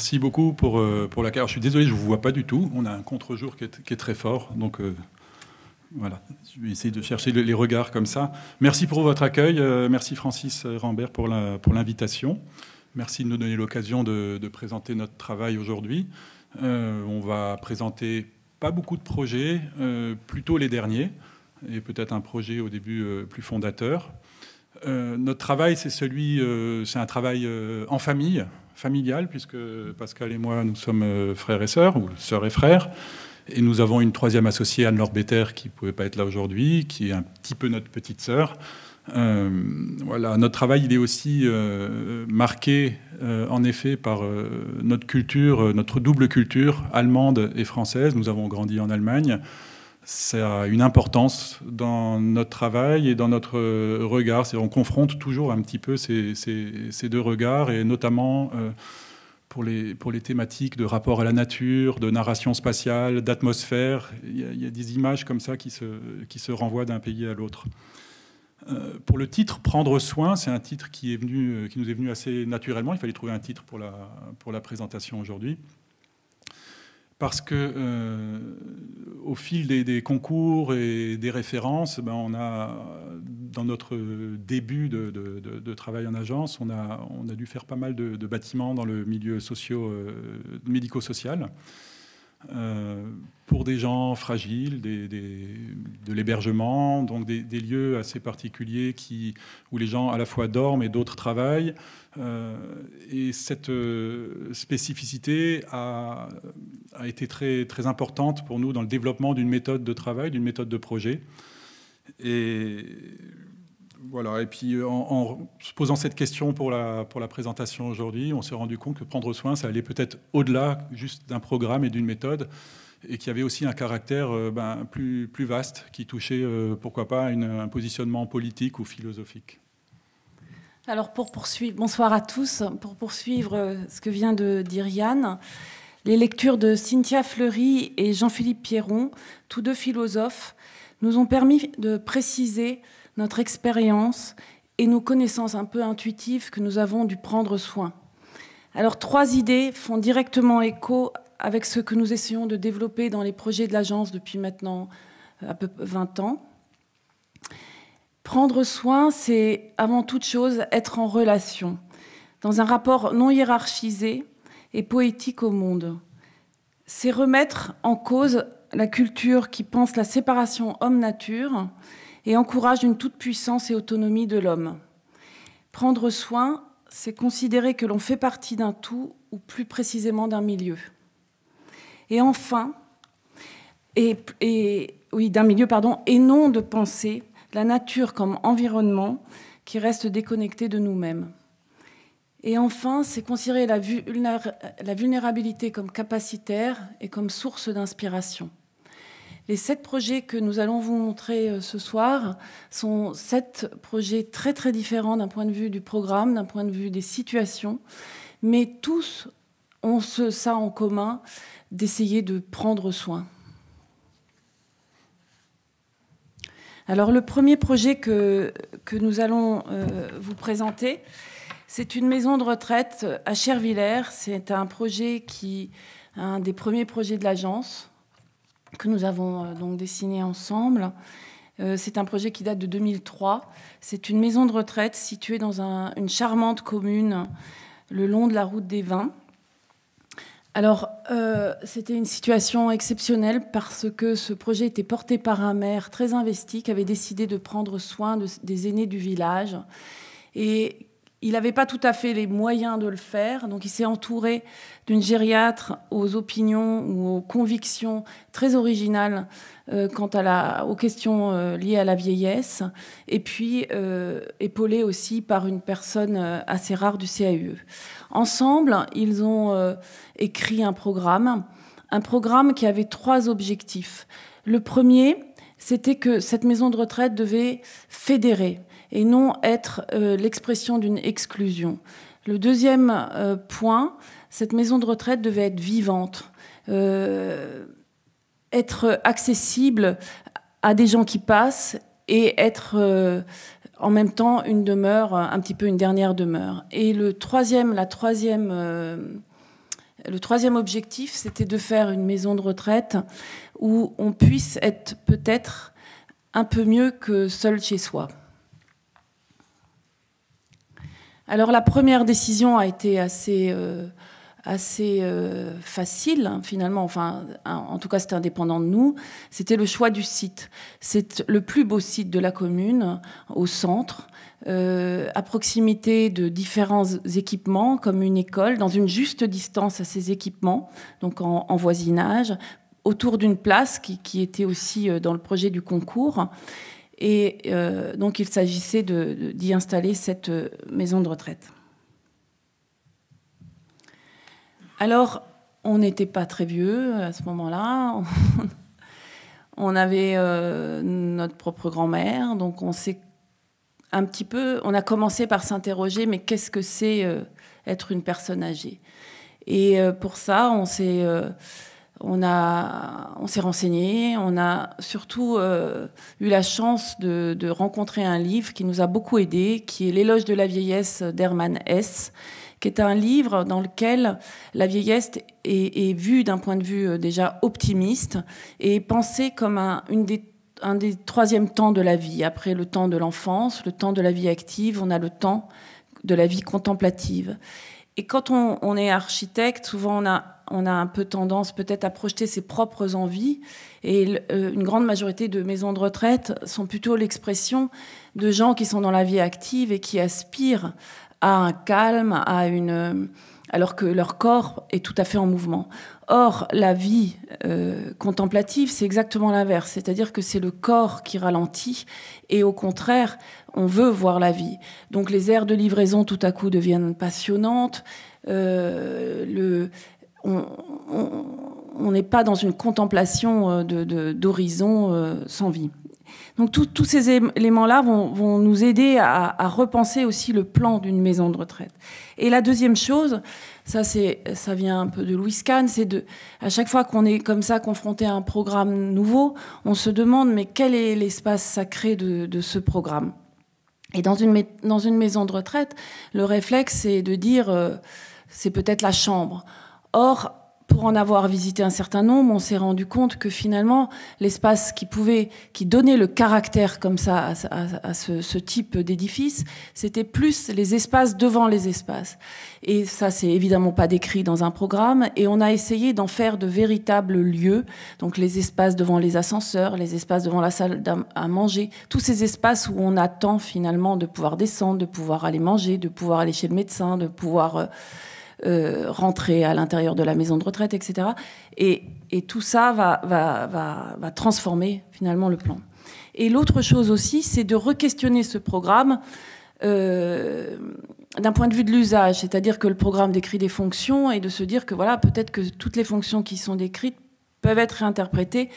Merci beaucoup pour l'accueil. Je suis désolé, je ne vous vois pas du tout. On a un contre-jour qui est très fort. Donc voilà, je vais essayer de chercher les regards comme ça. Merci pour votre accueil. Merci Francis Rambert pour l'invitation. Merci de nous donner l'occasion de présenter notre travail aujourd'hui. On va présenter pas beaucoup de projets, plutôt les derniers, et peut-être un projet au début plus fondateur. Notre travail, c'est un travail en famille, familial, puisque Pascal et moi, nous sommes frères et sœurs, ou sœurs et frères, et nous avons une troisième associée, Anne-Laure Better, qui ne pouvait pas être là aujourd'hui, qui est un petit peu notre petite sœur. Voilà, notre travail, il est aussi marqué, en effet, par notre culture, notre double culture, allemande et française. Nous avons grandi en Allemagne. Ça a une importance dans notre travail et dans notre regard. On confronte toujours un petit peu ces deux regards, et notamment pour les thématiques de rapport à la nature, de narration spatiale, d'atmosphère. Il y a des images comme ça qui se renvoient d'un pays à l'autre. Pour le titre « Prendre soin », c'est un titre qui nous est venu assez naturellement. Il fallait trouver un titre pour la présentation aujourd'hui. Parce que au fil des concours et des références, on a, dans notre début de travail en agence, on a dû faire pas mal de bâtiments dans le milieu médico-social, pour des gens fragiles, de l'hébergement, donc des lieux assez particuliers où les gens à la fois dorment et d'autres travaillent. Et cette spécificité a été très, très importante pour nous dans le développement d'une méthode de travail, d'une méthode de projet. Et voilà. Et puis en se posant cette question pour la présentation aujourd'hui, on s'est rendu compte que prendre soin, ça allait peut-être au-delà juste d'un programme et d'une méthode, et qu'il y avait aussi un caractère plus vaste qui touchait, pourquoi pas, un positionnement politique ou philosophique. Alors pour poursuivre, bonsoir à tous. Pour poursuivre ce que vient de dire Yann, les lectures de Cynthia Fleury et Jean-Philippe Pierron, tous deux philosophes, nous ont permis de préciser notre expérience et nos connaissances un peu intuitives que nous avons du prendre soin. Alors 3 idées font directement écho avec ce que nous essayons de développer dans les projets de l'agence depuis maintenant à peu près 20 ans. Prendre soin, c'est avant toute chose être en relation, dans un rapport non hiérarchisé et poétique au monde. C'est remettre en cause la culture qui pense la séparation homme-nature et encourage une toute-puissance et autonomie de l'homme. Prendre soin, c'est considérer que l'on fait partie d'un tout, ou plus précisément d'un milieu. Et enfin, d'un milieu, et non de penser la nature comme environnement qui reste déconnecté de nous-mêmes. Et enfin, c'est considérer la vulnérabilité comme capacitaire et comme source d'inspiration. Les 7 projets que nous allons vous montrer ce soir sont 7 projets très très différents d'un point de vue du programme, d'un point de vue des situations, mais tous ont ça en commun d'essayer de prendre soin. Alors le premier projet que nous allons vous présenter, c'est une maison de retraite à Chervillers. C'est un des premiers projets de l'agence que nous avons donc dessiné ensemble. C'est un projet qui date de 2003. C'est une maison de retraite située dans une charmante commune le long de la route des Vins. Alors, c'était une situation exceptionnelle parce que ce projet était porté par un maire très investi qui avait décidé de prendre soin des aînés du village. Et il n'avait pas tout à fait les moyens de le faire, donc il s'est entouré d'une gériatre aux opinions ou aux convictions très originales quant aux questions liées à la vieillesse, et puis épaulé aussi par une personne assez rare du CAUE. Ensemble, ils ont écrit un programme qui avait 3 objectifs. Le premier, c'était que cette maison de retraite devait fédérer et non être l'expression d'une exclusion. Le deuxième point, cette maison de retraite devait être vivante, être accessible à des gens qui passent et être en même temps une demeure, un petit peu une dernière demeure. Et la troisième le troisième objectif, c'était de faire une maison de retraite où on puisse être peut-être un peu mieux que seul chez soi. Alors la première décision a été assez facile, hein, finalement. Enfin, en tout cas, c'était indépendant de nous. C'était le choix du site. C'est le plus beau site de la commune, au centre, à proximité de différents équipements, comme une école, dans une juste distance à ces équipements, donc en voisinage, autour d'une place qui était aussi dans le projet du concours. Et donc, il s'agissait d'y installer cette maison de retraite. Alors, on n'était pas très vieux à ce moment-là. On avait notre propre grand-mère, donc on a commencé par s'interroger, mais qu'est-ce que c'est être une personne âgée? Et pour ça, on s'est renseigné, on a surtout eu la chance de rencontrer un livre qui nous a beaucoup aidés, qui est L'éloge de la vieillesse d'Hermann Hesse, qui est un livre dans lequel la vieillesse est vue d'un point de vue déjà optimiste et pensée comme un des troisièmes temps de la vie. Après le temps de l'enfance, le temps de la vie active, on a le temps de la vie contemplative. Et quand on est architecte, souvent on a un peu tendance peut-être à projeter ses propres envies. Et une grande majorité de maisons de retraite sont plutôt l'expression de gens qui sont dans la vie active et qui aspirent à un calme, alors que leur corps est tout à fait en mouvement. Or, la vie contemplative, c'est exactement l'inverse. C'est-à-dire que c'est le corps qui ralentit et au contraire, on veut voir la vie. Donc les aires de livraison, tout à coup, deviennent passionnantes. On n'est pas dans une contemplation d'horizon sans vie. Donc tous ces éléments-là vont nous aider à repenser aussi le plan d'une maison de retraite. Et la deuxième chose, ça vient un peu de Louis Kahn, c'est à chaque fois qu'on est comme ça confronté à un programme nouveau, on se demande mais quel est l'espace sacré de ce programme? Et dans une maison de retraite, le réflexe c'est de dire c'est peut-être la chambre. Or, pour en avoir visité un certain nombre, on s'est rendu compte que finalement, l'espace qui donnait le caractère comme ça à ce type d'édifice, c'était plus les espaces devant les espaces. Et ça, c'est évidemment pas décrit dans un programme. Et on a essayé d'en faire de véritables lieux. Donc les espaces devant les ascenseurs, les espaces devant la salle à manger, tous ces espaces où on attend finalement de pouvoir descendre, de pouvoir aller manger, de pouvoir aller chez le médecin, de pouvoir rentrer à l'intérieur de la maison de retraite, etc. Et tout ça va transformer finalement le plan. Et l'autre chose aussi, c'est de re-questionner ce programme d'un point de vue de l'usage, c'est-à-dire que le programme décrit des fonctions et de se dire que voilà, peut-être que toutes les fonctions qui sont décrites peuvent être réinterprétées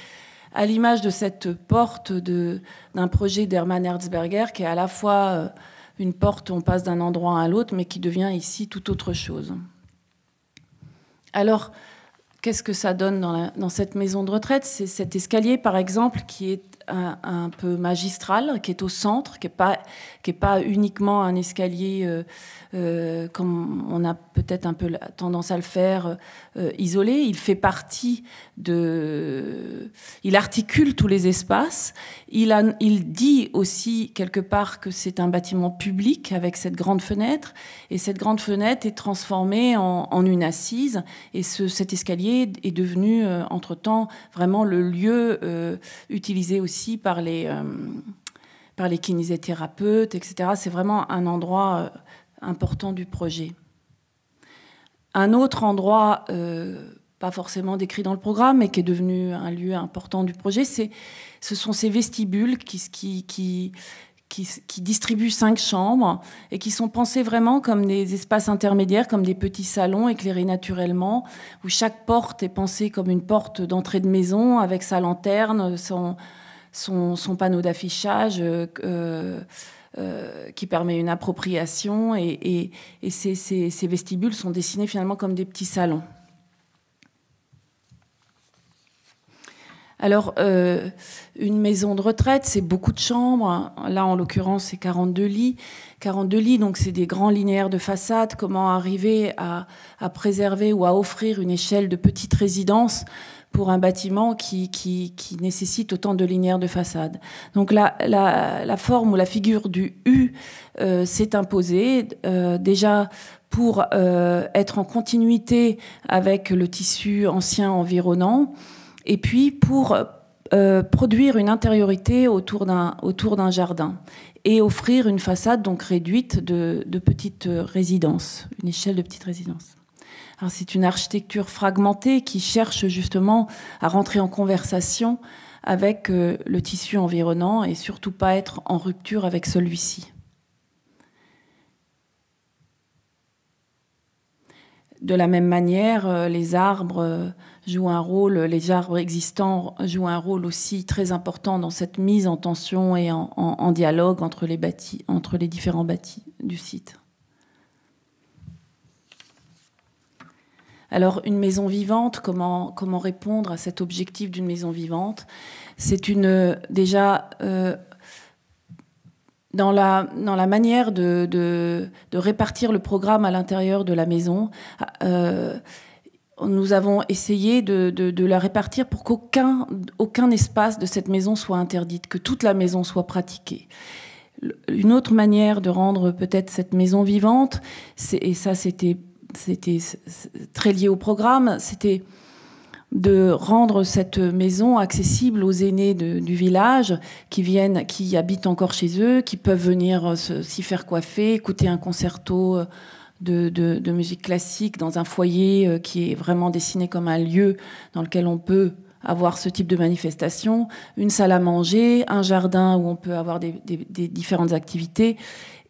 à l'image de cette porte d'un projet d'Hermann Erzberger qui est à la fois une porte où on passe d'un endroit à l'autre, mais qui devient ici tout autre chose. Alors, qu'est-ce que ça donne dans cette maison de retraite? C'est cet escalier, par exemple, qui est un peu magistral, qui est au centre, qui est pas uniquement un escalier comme on a peut-être un peu tendance à le faire, isolé. Il fait partie il articule tous les espaces. Il dit aussi quelque part que c'est un bâtiment public avec cette grande fenêtre. Et cette grande fenêtre est transformée en une assise. Et cet escalier est devenu, entre-temps, vraiment le lieu utilisé aussi par les kinésithérapeutes, etc. C'est vraiment un endroit important du projet. Un autre endroit, pas forcément décrit dans le programme, mais qui est devenu un lieu important du projet, ce sont ces vestibules qui distribuent 5 chambres et qui sont pensés vraiment comme des espaces intermédiaires, comme des petits salons éclairés naturellement, où chaque porte est pensée comme une porte d'entrée de maison avec sa lanterne, son panneau d'affichage qui permet une appropriation et ces vestibules sont dessinés finalement comme des petits salons. Alors, une maison de retraite, c'est beaucoup de chambres. Là, en l'occurrence, c'est 42 lits. 42 lits, donc c'est des grands linéaires de façade. Comment arriver à préserver ou à offrir une échelle de petite résidence pour un bâtiment qui nécessite autant de linéaires de façade. Donc la forme ou la figure du U s'est imposée. Déjà, pour être en continuité avec le tissu ancien environnant, et puis pour produire une intériorité autour d'un jardin et offrir une façade donc réduite de petites résidences, une échelle de petites résidences. Alors c'est une architecture fragmentée qui cherche justement à rentrer en conversation avec le tissu environnant et surtout pas être en rupture avec celui-ci. De la même manière, les arbres jouent un rôle, les arbres existants jouent un rôle aussi très important dans cette mise en tension et en dialogue entre les différents bâtis du site. Alors, une maison vivante, comment répondre à cet objectif d'une maison vivante? C'est déjà dans la manière de répartir le programme à l'intérieur de la maison. Nous avons essayé de la répartir pour qu'aucun espace de cette maison soit interdit, que toute la maison soit pratiquée. Une autre manière de rendre peut-être cette maison vivante, et ça c'était très lié au programme, c'était de rendre cette maison accessible aux aînés du village qui habitent encore chez eux, qui peuvent venir s'y faire coiffer, écouter un concerto de musique classique dans un foyer qui est vraiment dessiné comme un lieu dans lequel on peut avoir ce type de manifestation, une salle à manger, un jardin où on peut avoir des différentes activités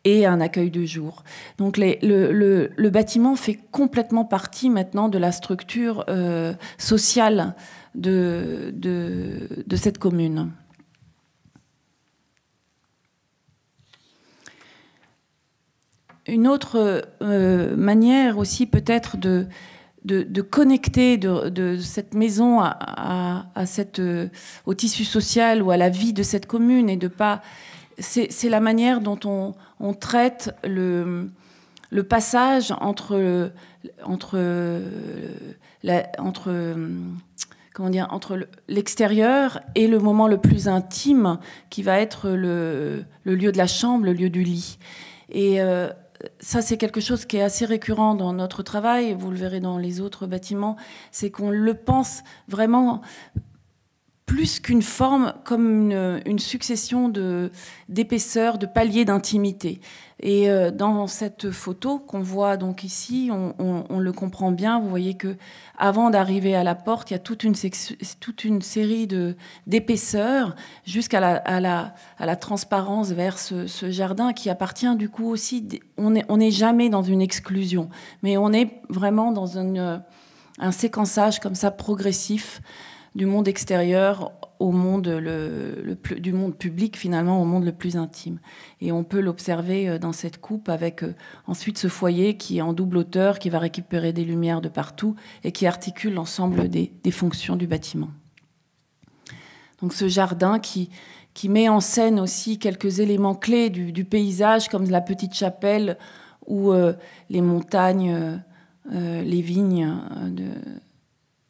et un accueil de jour. Donc le bâtiment fait complètement partie maintenant de la structure sociale de cette commune. Une autre manière aussi peut-être de connecter de cette maison au tissu social ou à la vie de cette commune et de pas... C'est la manière dont on traite le passage entre l'extérieur et le moment le plus intime qui va être le lieu de la chambre, le lieu du lit. Et ça, c'est quelque chose qui est assez récurrent dans notre travail, vous le verrez dans les autres bâtiments, c'est qu'on le pense vraiment plus qu'une forme, comme une succession d'épaisseurs, de paliers d'intimité. Et dans cette photo qu'on voit donc ici, on le comprend bien. Vous voyez que avant d'arriver à la porte, il y a toute une série d'épaisseurs jusqu'à la transparence vers ce jardin qui appartient du coup aussi. On n'est jamais dans une exclusion, mais on est vraiment dans un séquençage comme ça progressif du monde extérieur au monde du monde public, finalement, au monde le plus intime. Et on peut l'observer dans cette coupe avec ensuite ce foyer qui est en double hauteur, qui va récupérer des lumières de partout et qui articule l'ensemble des fonctions du bâtiment. Donc ce jardin qui met en scène aussi quelques éléments clés du paysage, comme la petite chapelle ou les montagnes, les vignes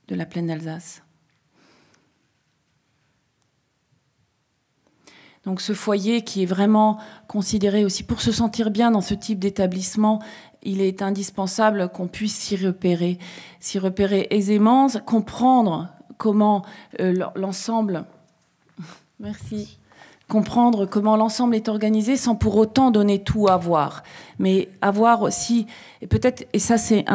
de la plaine d'Alsace. Donc ce foyer qui est vraiment considéré aussi pour se sentir bien dans ce type d'établissement, il est indispensable qu'on puisse s'y repérer aisément, comprendre comment l'ensemble... Merci. Comprendre comment l'ensemble est organisé sans pour autant donner tout à voir. Mais avoir aussi... Et peut-être, et ça c'est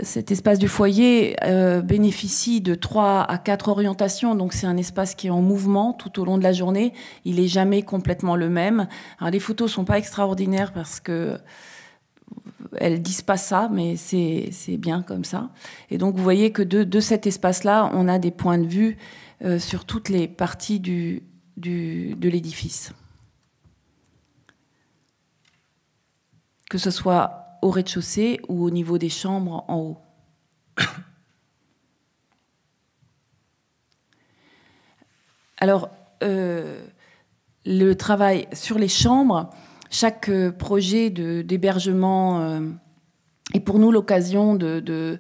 cet espace du foyer bénéficie de 3 à 4 orientations, donc c'est un espace qui est en mouvement tout au long de la journée. Il n'est jamais complètement le même. Alors les photos sont pas extraordinaires parce que elles disent pas ça, mais c'est bien comme ça. Et donc vous voyez que de cet espace-là, on a des points de vue sur toutes les parties de l'édifice. Que ce soit au rez-de-chaussée ou au niveau des chambres en haut. Alors, le travail sur les chambres, chaque projet d'hébergement est pour nous l'occasion de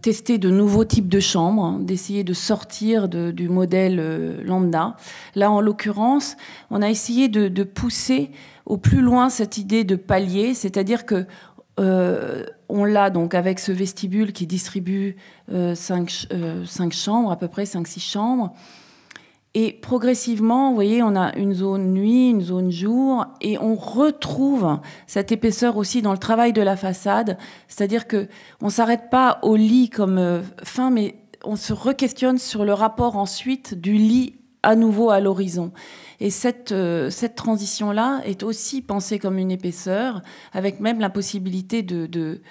tester de nouveaux types de chambres, hein, d'essayer de sortir du modèle lambda. Là, en l'occurrence, on a essayé de pousser au plus loin cette idée de palier, c'est-à-dire que on l'a donc avec ce vestibule qui distribue 5 chambres, à peu près 5-6 chambres. Et progressivement, vous voyez, on a une zone nuit, une zone jour, et on retrouve cette épaisseur aussi dans le travail de la façade. C'est-à-dire que on s'arrête pas au lit comme fin, mais on se re-questionne sur le rapport ensuite du lit à nouveau à l'horizon. Et cette transition-là est aussi pensée comme une épaisseur, avec même la possibilité de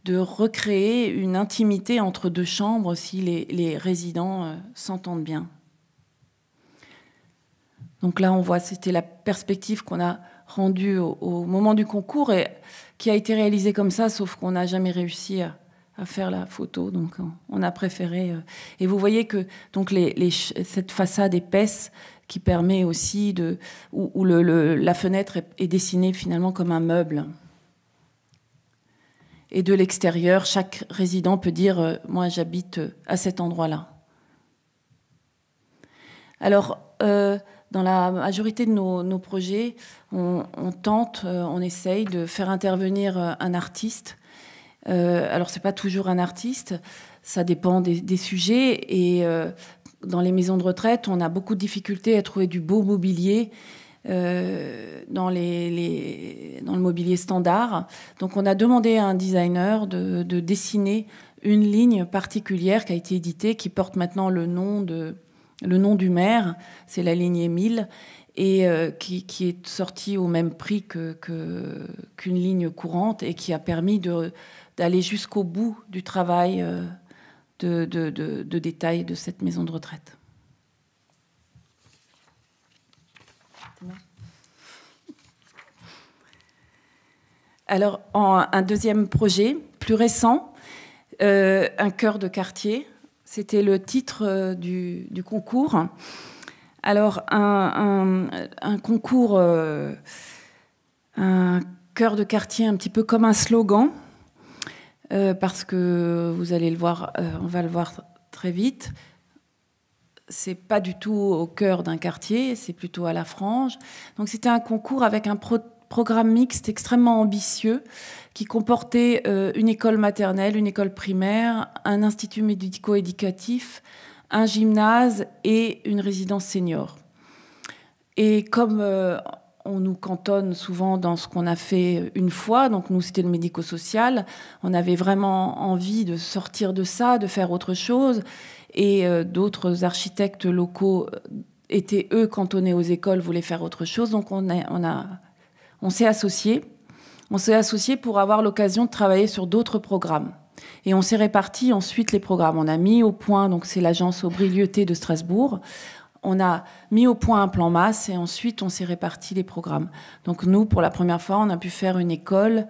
recréer une intimité entre deux chambres si les résidents s'entendent bien. Donc là, on voit, c'était la perspective qu'on a rendue au moment du concours et qui a été réalisée comme ça, sauf qu'on n'a jamais réussi à faire la photo. Donc on a préféré. Et vous voyez que donc cette façade épaisse qui permet aussi où la fenêtre est dessinée finalement comme un meuble. Et de l'extérieur, chaque résident peut dire moi j'habite à cet endroit-là. Alors dans la majorité de nos projets, on essaye de faire intervenir un artiste. Alors, c'est pas toujours un artiste, ça dépend des sujets. Et dans les maisons de retraite, on a beaucoup de difficultés à trouver du beau mobilier dans le mobilier standard. Donc, on a demandé à un designer de dessiner une ligne particulière qui a été éditée, qui porte maintenant le nom du maire, c'est la ligne Émile, et qui est sortie au même prix qu'une ligne courante et qui a permis d'aller jusqu'au bout du travail de détail de cette maison de retraite. Alors, un deuxième projet, plus récent, un cœur de quartier. C'était le titre du concours. Alors, un concours, un cœur de quartier un petit peu comme un slogan, parce que vous allez le voir, on va le voir très vite. C'est pas du tout au cœur d'un quartier, c'est plutôt à la frange. Donc, c'était un concours avec un programme mixte extrêmement ambitieux qui comportait une école maternelle, une école primaire, un institut médico-éducatif, un gymnase et une résidence senior. Et comme on nous cantonne souvent dans ce qu'on a fait une fois, donc nous c'était le médico-social, on avait vraiment envie de sortir de ça, de faire autre chose, et d'autres architectes locaux étaient eux cantonnés aux écoles, voulaient faire autre chose, donc on s'est associés. On s'est associés pour avoir l'occasion de travailler sur d'autres programmes. Et on s'est réparti ensuite les programmes. On a mis au point, donc c'est l'agence Aubry-Lieuté de Strasbourg, on a mis au point un plan masse et ensuite on s'est réparti les programmes. Donc nous, pour la première fois, on a pu faire une école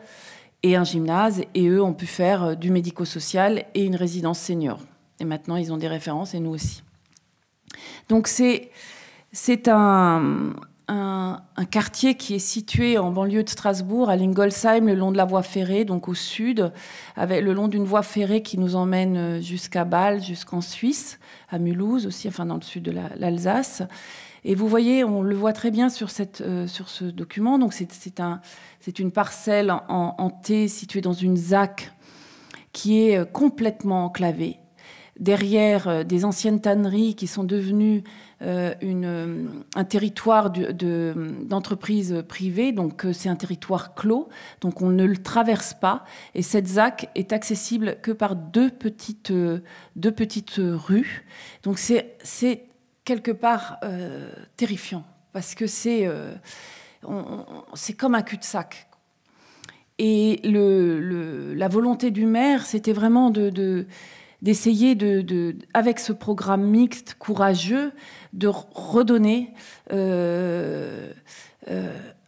et un gymnase et eux ont pu faire du médico-social et une résidence senior. Et maintenant, ils ont des références et nous aussi. Donc c'est un quartier qui est situé en banlieue de Strasbourg, à Lingolsheim, le long de la voie ferrée, donc au sud, avec le long d'une voie ferrée qui nous emmène jusqu'à Bâle, jusqu'en Suisse, à Mulhouse aussi, enfin dans le sud de l'Alsace. Et vous voyez, on le voit très bien sur ce document. Donc c'est une parcelle en T située dans une ZAC qui est complètement enclavée. Derrière des anciennes tanneries qui sont devenues un territoire d'entreprise privée, donc c'est un territoire clos, donc on ne le traverse pas. Et cette ZAC est accessible que par deux petites rues. Donc c'est quelque part terrifiant, parce que c'est comme un cul-de-sac. Et la volonté du maire, c'était vraiment d'essayer avec ce programme mixte courageux, de redonner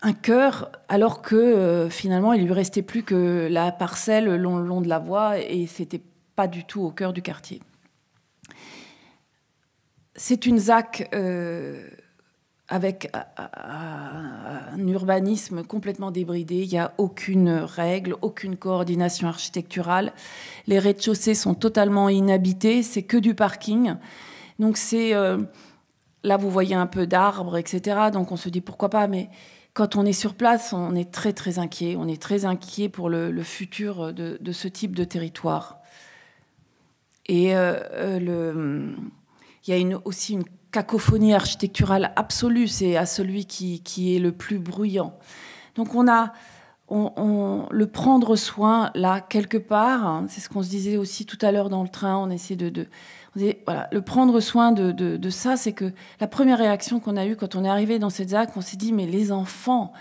un cœur, alors que finalement, il lui restait plus que la parcelle le long de la voie et c'était pas du tout au cœur du quartier. c'est une ZAC avec un urbanisme complètement débridé. Il n'y a aucune règle, aucune coordination architecturale. Les rez-de-chaussée sont totalement inhabités, c'est que du parking. Donc là, vous voyez un peu d'arbres, etc. Donc on se dit pourquoi pas, mais quand on est sur place, on est très très inquiet. On est très inquiet pour le futur de ce type de territoire. Et il y a aussi une cacophonie architecturale absolue. C'est à celui qui est le plus bruyant. Donc le prendre soin, là, quelque part, hein, c'est ce qu'on se disait aussi tout à l'heure dans le train, on essaie voilà, le prendre soin de ça, c'est que la première réaction qu'on a eue quand on est arrivé dans cette ZAC, on s'est dit, mais les enfants,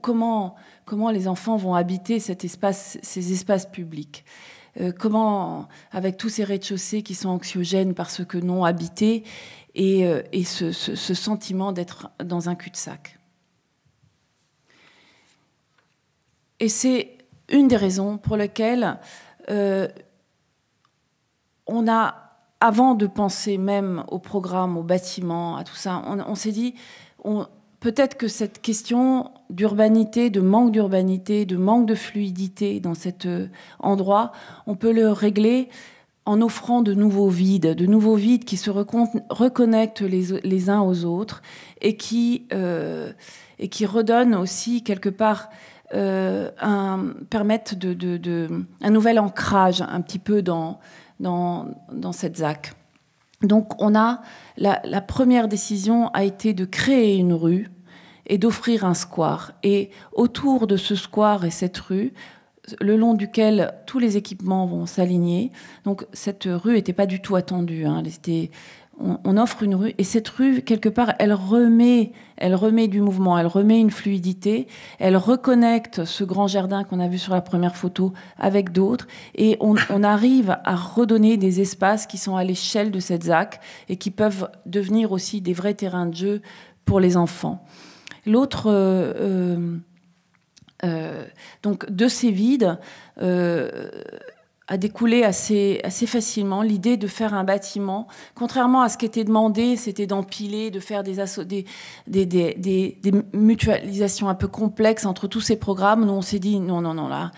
comment les enfants vont habiter ces espaces publics, comment, avec tous ces rez-de-chaussée qui sont anxiogènes parce que non habités, et ce sentiment d'être dans un cul-de-sac. Et c'est une des raisons pour lesquelles on a, avant de penser même au programme, au bâtiment, à tout ça, on s'est dit, peut-être que cette question d'urbanité, de manque de fluidité dans cet endroit, on peut le régler en offrant de nouveaux vides qui se reconnectent les uns aux autres et qui redonnent aussi quelque part permettent un nouvel ancrage un petit peu dans cette ZAC. Donc la première décision a été de créer une rue et d'offrir un square. Et autour de ce square et cette rue, le long duquel tous les équipements vont s'aligner. Donc cette rue n'était pas du tout attendue. Hein. On offre une rue, et cette rue, quelque part, elle remet du mouvement, elle remet une fluidité, elle reconnecte ce grand jardin qu'on a vu sur la première photo avec d'autres, et on arrive à redonner des espaces qui sont à l'échelle de cette ZAC et qui peuvent devenir aussi des vrais terrains de jeu pour les enfants. L'autre... donc de ces vides a découlé assez facilement l'idée de faire un bâtiment. Contrairement à ce qui était demandé, c'était d'empiler, de faire des mutualisations un peu complexes entre tous ces programmes. Nous, on s'est dit, non, là,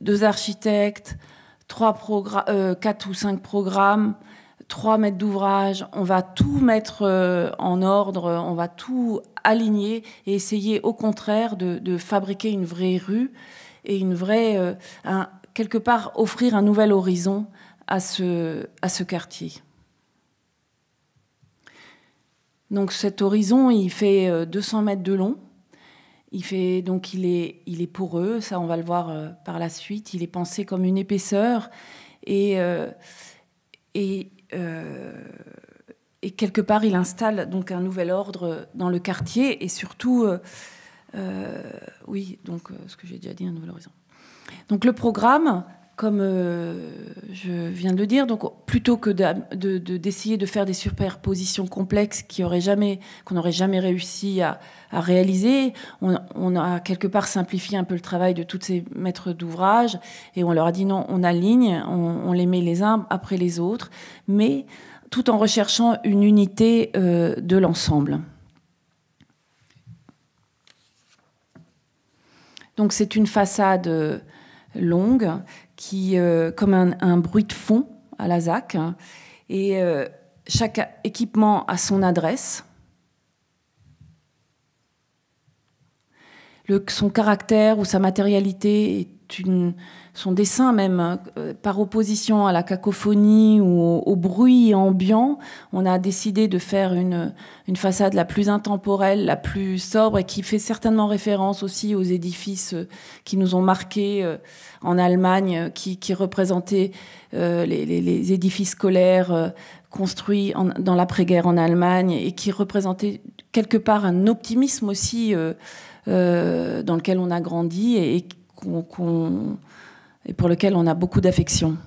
2 architectes, 4 ou 5 programmes, 3 maîtres d'ouvrage, on va tout mettre en ordre, on va tout aligner et essayer au contraire de fabriquer une vraie rue et une vraie... quelque part offrir un nouvel horizon à ce quartier. Donc cet horizon, il fait 200 mètres de long. Il est poreux, ça on va le voir par la suite. Il est pensé comme une épaisseur et quelque part il installe donc un nouvel ordre dans le quartier et surtout, ce que j'ai déjà dit, un nouvel horizon. Donc le programme, comme je viens de le dire, donc plutôt que d'essayer de faire des superpositions complexes qu'on n'aurait jamais réussi à réaliser, on a quelque part simplifié un peu le travail de tous ces maîtres d'ouvrage et on leur a dit non, on aligne, on les met les uns après les autres, mais tout en recherchant une unité de l'ensemble. Donc c'est une façade longue, qui comme un bruit de fond à la ZAC. Et chaque équipement a son adresse. Son caractère ou sa matérialité est son dessin même, par opposition à la cacophonie ou au bruit ambiant, on a décidé de faire une façade la plus intemporelle, la plus sobre et qui fait certainement référence aussi aux édifices qui nous ont marqués en Allemagne, qui représentaient les édifices scolaires construits dans l'après-guerre en Allemagne et qui représentaient quelque part un optimisme aussi dans lequel on a grandi et pour lequel on a beaucoup d'affection.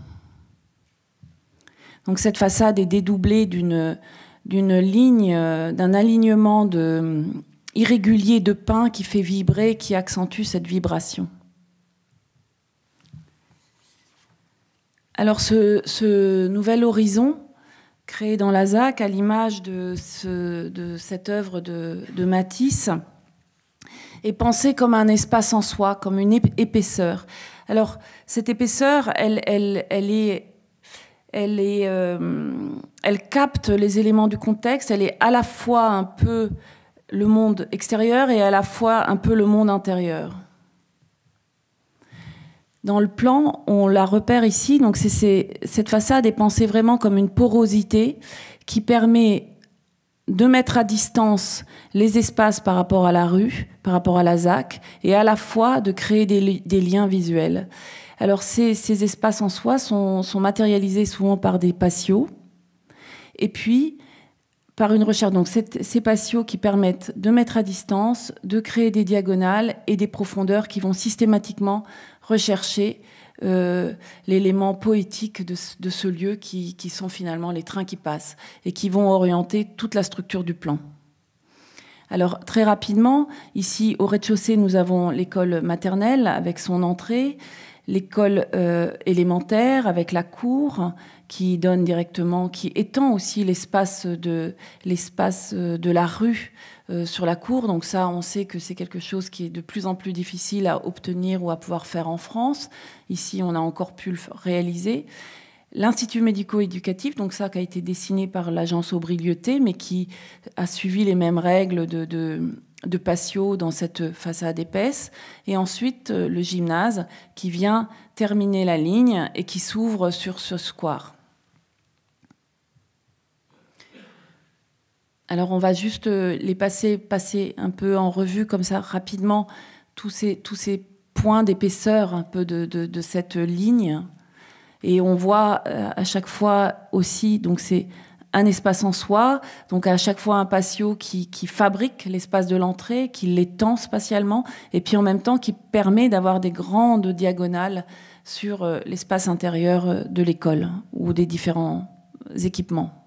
Donc cette façade est dédoublée d'une ligne, d'un alignement irrégulier de pins qui fait vibrer, qui accentue cette vibration. Alors ce nouvel horizon, créé dans la ZAC, à l'image de cette œuvre de Matisse, est pensé comme un espace en soi, comme une épaisseur. Alors, cette épaisseur, elle capte les éléments du contexte, elle est à la fois un peu le monde extérieur et à la fois un peu le monde intérieur. Dans le plan, on la repère ici, donc cette façade est pensée vraiment comme une porosité qui permet de mettre à distance les espaces par rapport à la rue, par rapport à la ZAC, et à la fois de créer des liens visuels. Alors ces espaces en soi sont matérialisés souvent par des patios, et puis par une recherche. Donc ces patios qui permettent de mettre à distance, de créer des diagonales et des profondeurs qui vont systématiquement rechercher l'élément poétique de ce lieu qui sont finalement les trains qui passent et qui vont orienter toute la structure du plan. Alors très rapidement, ici au rez-de-chaussée, nous avons l'école maternelle avec son entrée, l'école élémentaire avec la cour qui donne directement, qui étend aussi l'espace de la rue sur la cour. Donc ça, on sait que c'est quelque chose qui est de plus en plus difficile à obtenir ou à pouvoir faire en France. Ici, on a encore pu le réaliser. L'Institut médico-éducatif, donc ça qui a été dessiné par l'agence Aubry-Lieuté, mais qui a suivi les mêmes règles de patio dans cette façade épaisse. Et ensuite, le gymnase qui vient terminer la ligne et qui s'ouvre sur ce square. Alors on va juste les passer un peu en revue comme ça rapidement, tous ces points d'épaisseur un peu de cette ligne. Et on voit à chaque fois aussi, donc c'est un espace en soi, donc à chaque fois un patio qui fabrique l'espace de l'entrée, qui l'étend spatialement, et puis en même temps qui permet d'avoir des grandes diagonales sur l'espace intérieur de l'école ou des différents équipements.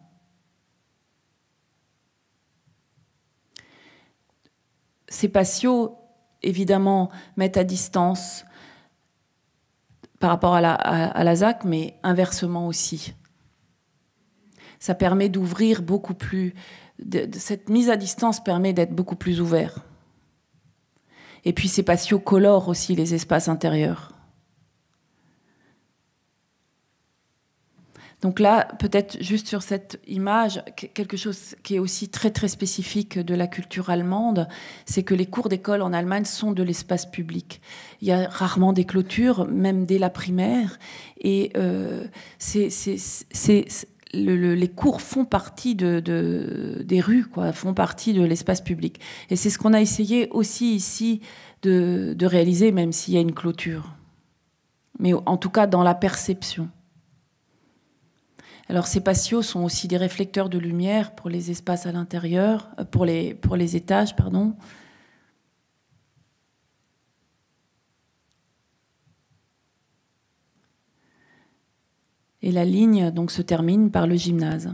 Ces patios, évidemment, mettent à distance par rapport à la ZAC, mais inversement aussi. Ça permet d'ouvrir beaucoup plus... Cette mise à distance permet d'être beaucoup plus ouvert. Et puis ces patios colorent aussi les espaces intérieurs. Donc là, peut-être juste sur cette image, quelque chose qui est aussi très très spécifique de la culture allemande, c'est que les cours d'école en Allemagne sont de l'espace public. Il y a rarement des clôtures, même dès la primaire, et les cours font partie des rues, quoi, font partie de l'espace public. Et c'est ce qu'on a essayé aussi ici de réaliser, même s'il y a une clôture. Mais en tout cas, dans la perception. Alors ces patios sont aussi des réflecteurs de lumière pour les espaces à l'intérieur, pour les étages, pardon. Et la ligne donc se termine par le gymnase,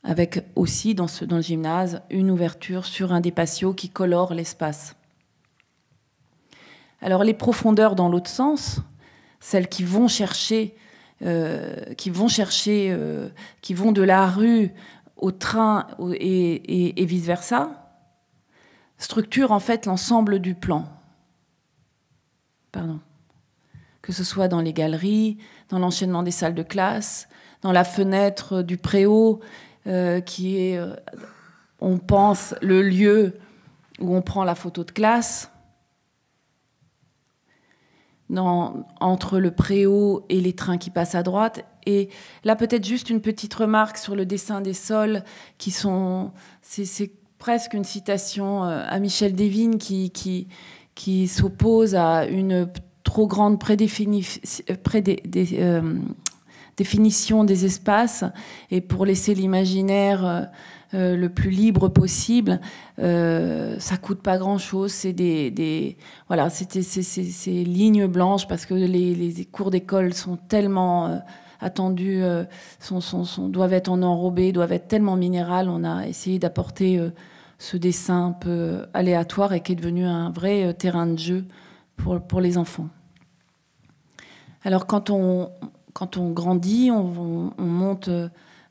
avec aussi dans le gymnase une ouverture sur un des patios qui colore l'espace. Alors les profondeurs dans l'autre sens, celles qui vont chercher qui vont de la rue au train et vice-versa, structurent en fait l'ensemble du plan. Pardon. Que ce soit dans les galeries, dans l'enchaînement des salles de classe, dans la fenêtre du préau, qui est, on pense, le lieu où on prend la photo de classe. Entre le préau et les trains qui passent à droite. Et là, peut-être juste une petite remarque sur le dessin des sols, c'est presque une citation à Michel Dévigne qui s'oppose à une trop grande définition des espaces, et pour laisser l'imaginaire le plus libre possible, ça coûte pas grand-chose. C'est voilà, ces lignes blanches, parce que les cours d'école sont tellement attendus, doivent être en enrobé, doivent être tellement minérales. On a essayé d'apporter ce dessin un peu aléatoire et qui est devenu un vrai terrain de jeu pour les enfants. Alors quand on quand on grandit, on monte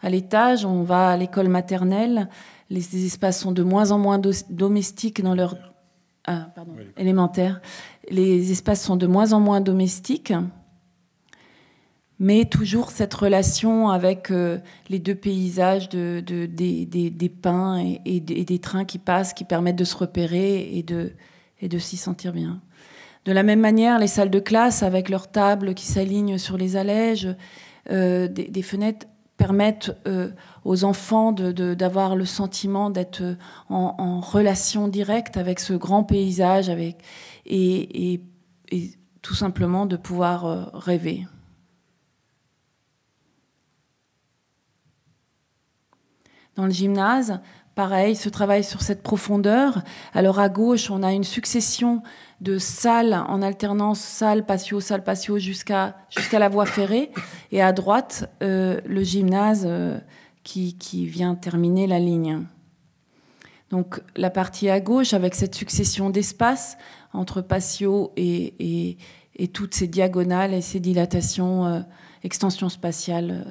à l'étage, on va à l'école maternelle. Les espaces sont de moins en moins domestiques dans leur... élémentaire. Les espaces sont de moins en moins domestiques, mais toujours cette relation avec les deux paysages des pins et des trains qui passent, qui permettent de se repérer et de s'y sentir bien. De la même manière, les salles de classe, avec leurs tables qui s'alignent sur les allèges, des fenêtres, permettent aux enfants d'avoir le sentiment d'être en relation directe avec ce grand paysage et tout simplement de pouvoir rêver. Dans le gymnase, pareil, ce travail sur cette profondeur. Alors à gauche, on a une succession de salles en alternance, salle, patio, jusqu'à la voie ferrée. Et à droite, le gymnase qui vient terminer la ligne. Donc la partie à gauche, avec cette succession d'espaces entre patio et toutes ces diagonales et ces dilatations, extensions spatiales.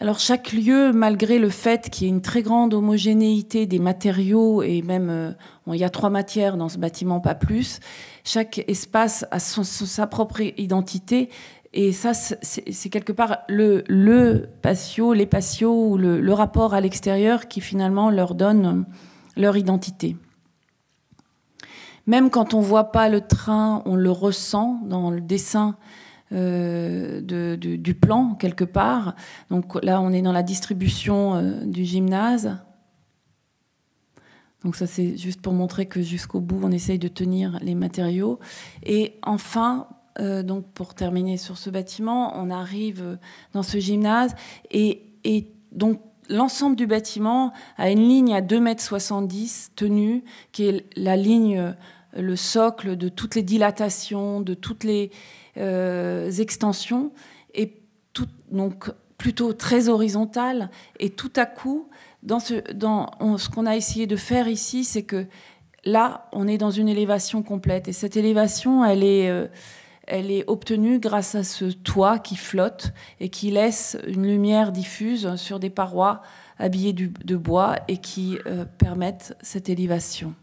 Alors chaque lieu, malgré le fait qu'il y ait une très grande homogénéité des matériaux, et même il y a 3 matières dans ce bâtiment, pas plus, chaque espace a sa propre identité. Et ça, c'est quelque part le patio, les patios, ou le rapport à l'extérieur qui finalement leur donne leur identité. Même quand on ne voit pas le train, on le ressent dans le dessin du plan, quelque part. Donc là, on est dans la distribution du gymnase. Donc ça, c'est juste pour montrer que jusqu'au bout, on essaye de tenir les matériaux. Et enfin, donc pour terminer sur ce bâtiment, on arrive dans ce gymnase et donc l'ensemble du bâtiment a une ligne à 2,70 m tenue, qui est la ligne, le socle de toutes les dilatations, de toutes les extensions, et donc plutôt très horizontale. Et tout à coup, ce qu'on a essayé de faire ici, c'est que là, on est dans une élévation complète. Et cette élévation, elle est obtenue grâce à ce toit qui flotte et qui laisse une lumière diffuse sur des parois habillées de bois et qui permettent cette élévation.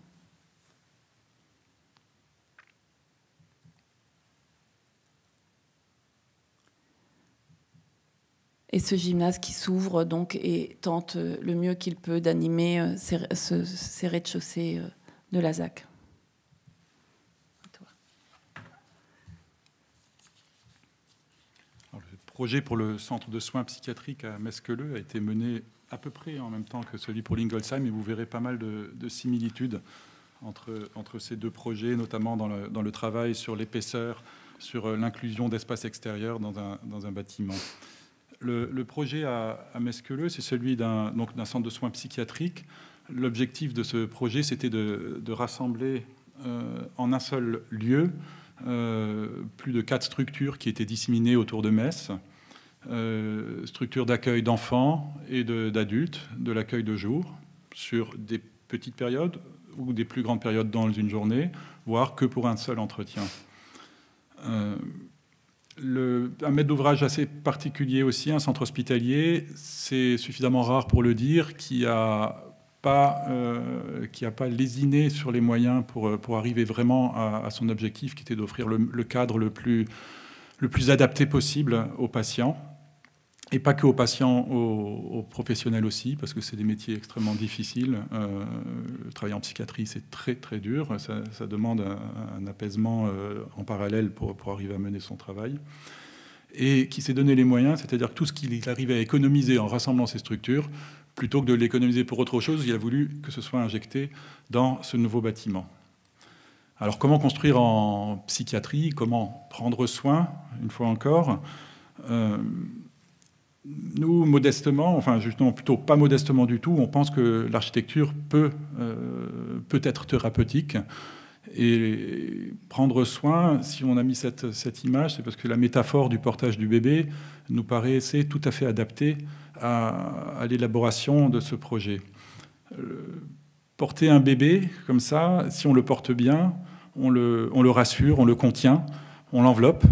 Et ce gymnase qui s'ouvre donc et tente le mieux qu'il peut d'animer ces rez-de-chaussée de la ZAC. Alors, le projet pour le centre de soins psychiatriques à Mesqueleu a été mené à peu près en même temps que celui pour l'Ingolsheim, et vous verrez pas mal de similitudes entre ces deux projets, notamment dans le travail sur l'épaisseur, sur l'inclusion d'espaces extérieurs dans un bâtiment. Le projet à Mesqueleu, c'est celui d'un centre de soins psychiatriques. L'objectif de ce projet, c'était de rassembler en un seul lieu plus de 4 structures qui étaient disséminées autour de Metz. Structures d'accueil d'enfants et d'adultes, de l'accueil de jour, sur des petites périodes ou des plus grandes périodes dans une journée, voire que pour un seul entretien. Un maître d'ouvrage assez particulier aussi, un centre hospitalier, c'est suffisamment rare pour le dire, qui a pas lésiné sur les moyens pour arriver vraiment à son objectif, qui était d'offrir le cadre le plus adapté possible aux patients. Et pas que aux patients, aux professionnels aussi, parce que c'est des métiers extrêmement difficiles. Travailler en psychiatrie, c'est très, très dur. Ça demande un apaisement en parallèle pour arriver à mener son travail. Et qui s'est donné les moyens, c'est-à-dire que tout ce qu'il arrivait à économiser en rassemblant ces structures, plutôt que de l'économiser pour autre chose, il a voulu que ce soit injecté dans ce nouveau bâtiment. Alors, comment construire en psychiatrie? Comment prendre soin, une fois encore? Nous, modestement, enfin justement plutôt pas modestement du tout, on pense que l'architecture peut être thérapeutique. Et prendre soin, si on a mis cette image, c'est parce que la métaphore du portage du bébé nous paraissait tout à fait adaptée à l'élaboration de ce projet. Porter un bébé comme ça, si on le porte bien, on le rassure, on le contient, on l'enveloppe.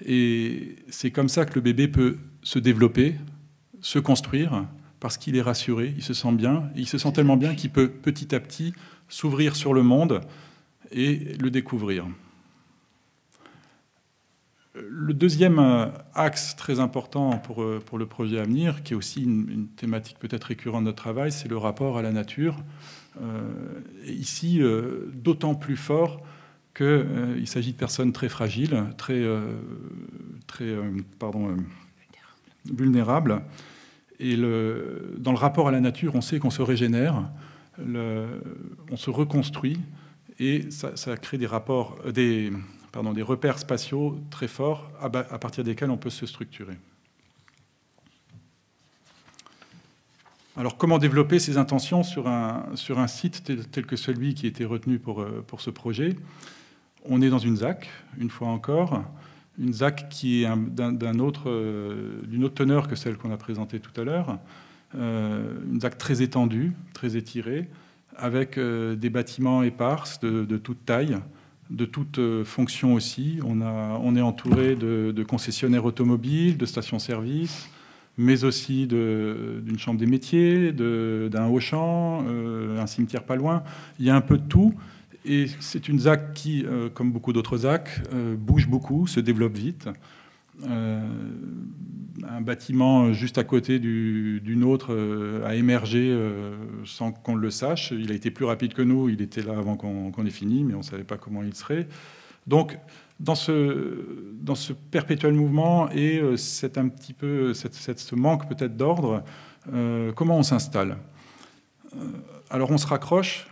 Et c'est comme ça que le bébé peut se développer, se construire, parce qu'il est rassuré, il se sent bien, et il se sent tellement bien qu'il peut petit à petit s'ouvrir sur le monde et le découvrir. Le deuxième axe très important pour le projet à venir, qui est aussi une thématique peut-être récurrente de notre travail, c'est le rapport à la nature. Et ici, d'autant plus fort qu'il s'agit de personnes très fragiles, très vulnérables. Et dans le rapport à la nature, on sait qu'on se régénère, on se reconstruit, et ça crée des repères spatiaux très forts à partir desquels on peut se structurer. Alors, comment développer ces intentions sur un site tel que celui qui a été retenu pour ce projet? On est dans une ZAC, une fois encore, une ZAC qui est d'une autre teneur que celle qu'on a présentée tout à l'heure, une ZAC très étendue, très étirée, avec des bâtiments épars de toute taille, de toute fonction aussi. On est entouré de concessionnaires automobiles, de stations-service, mais aussi d'une chambre des métiers, d'un Auchan, un cimetière pas loin. Il y a un peu de tout. Et c'est une ZAC qui, comme beaucoup d'autres ZAC, bouge beaucoup, se développe vite. Un bâtiment juste à côté d'une autre a émergé sans qu'on le sache. Il a été plus rapide que nous, il était là avant qu'on ait fini, mais on ne savait pas comment il serait. Donc, dans ce perpétuel mouvement et ce manque peut-être d'ordre, comment on s'installe? Alors, on se raccroche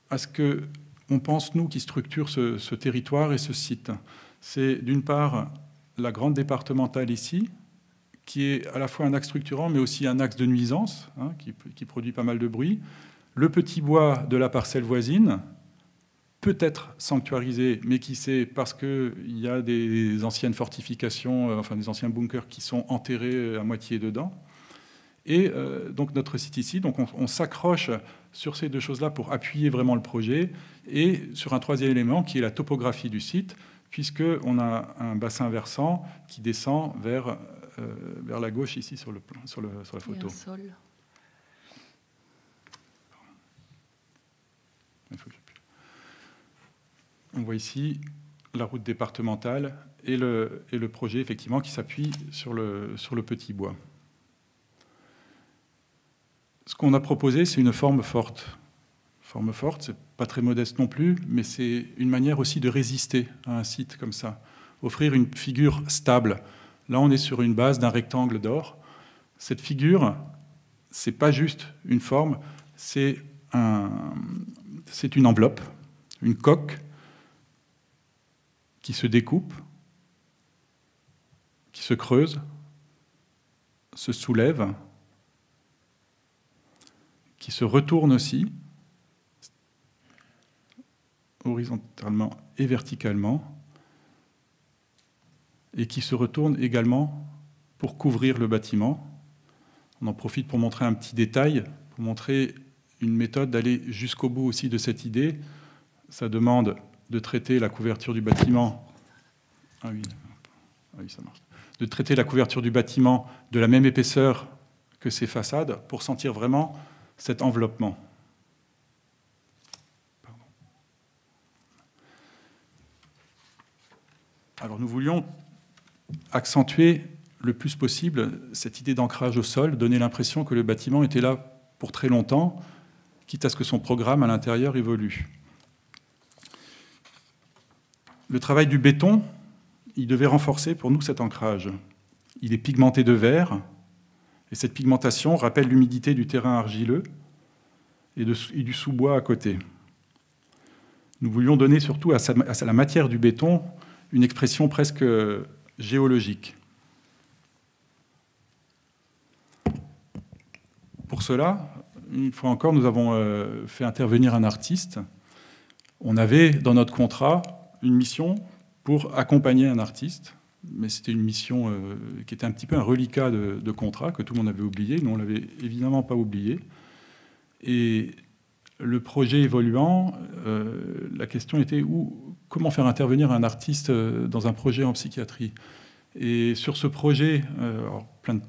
à ce qu'on pense, nous, qui structure ce territoire et ce site. C'est d'une part la grande départementale ici, qui est à la fois un axe structurant, mais aussi un axe de nuisance, qui produit pas mal de bruit. Le petit bois de la parcelle voisine, peut-être sanctuarisé, mais qui sait, parce qu'il y a des anciennes fortifications, des anciens bunkers qui sont enterrés à moitié dedans. Et donc notre site ici, donc on s'accroche sur ces deux choses-là pour appuyer vraiment le projet, et sur un troisième élément qui est la topographie du site, puisqu'on a un bassin versant qui descend vers la gauche ici sur la photo. On voit ici la route départementale et le projet effectivement qui s'appuie sur le petit bois. Ce qu'on a proposé, c'est une forme forte. Forme forte, c'est pas très modeste non plus, mais c'est une manière aussi de résister à un site comme ça. Offrir une figure stable. Là, on est sur une base d'un rectangle d'or. Cette figure, c'est pas juste une forme, c'est une enveloppe, une coque qui se découpe, qui se creuse, se soulève, qui se retourne aussi, horizontalement et verticalement, et qui se retourne également pour couvrir le bâtiment. On en profite pour montrer un petit détail, pour montrer une méthode d'aller jusqu'au bout aussi de cette idée. Ça demande de traiter la couverture du bâtiment. Ah oui, ça marche. De traiter la couverture du bâtiment de la même épaisseur que ses façades pour sentir vraiment cet enveloppement. Pardon. Alors nous voulions accentuer le plus possible cette idée d'ancrage au sol, donner l'impression que le bâtiment était là pour très longtemps, quitte à ce que son programme à l'intérieur évolue. Le travail du béton, il devait renforcer pour nous cet ancrage. Il est pigmenté de vert, et cette pigmentation rappelle l'humidité du terrain argileux et du sous-bois à côté. Nous voulions donner surtout à la matière du béton une expression presque géologique. Pour cela, une fois encore, nous avons fait intervenir un artiste. On avait dans notre contrat une mission pour accompagner un artiste, mais c'était une mission qui était un petit peu un reliquat de contrat que tout le monde avait oublié. Nous, on ne l'avait évidemment pas oublié. Et le projet évoluant, la question était comment faire intervenir un artiste dans un projet en psychiatrie. Et sur ce projet, plein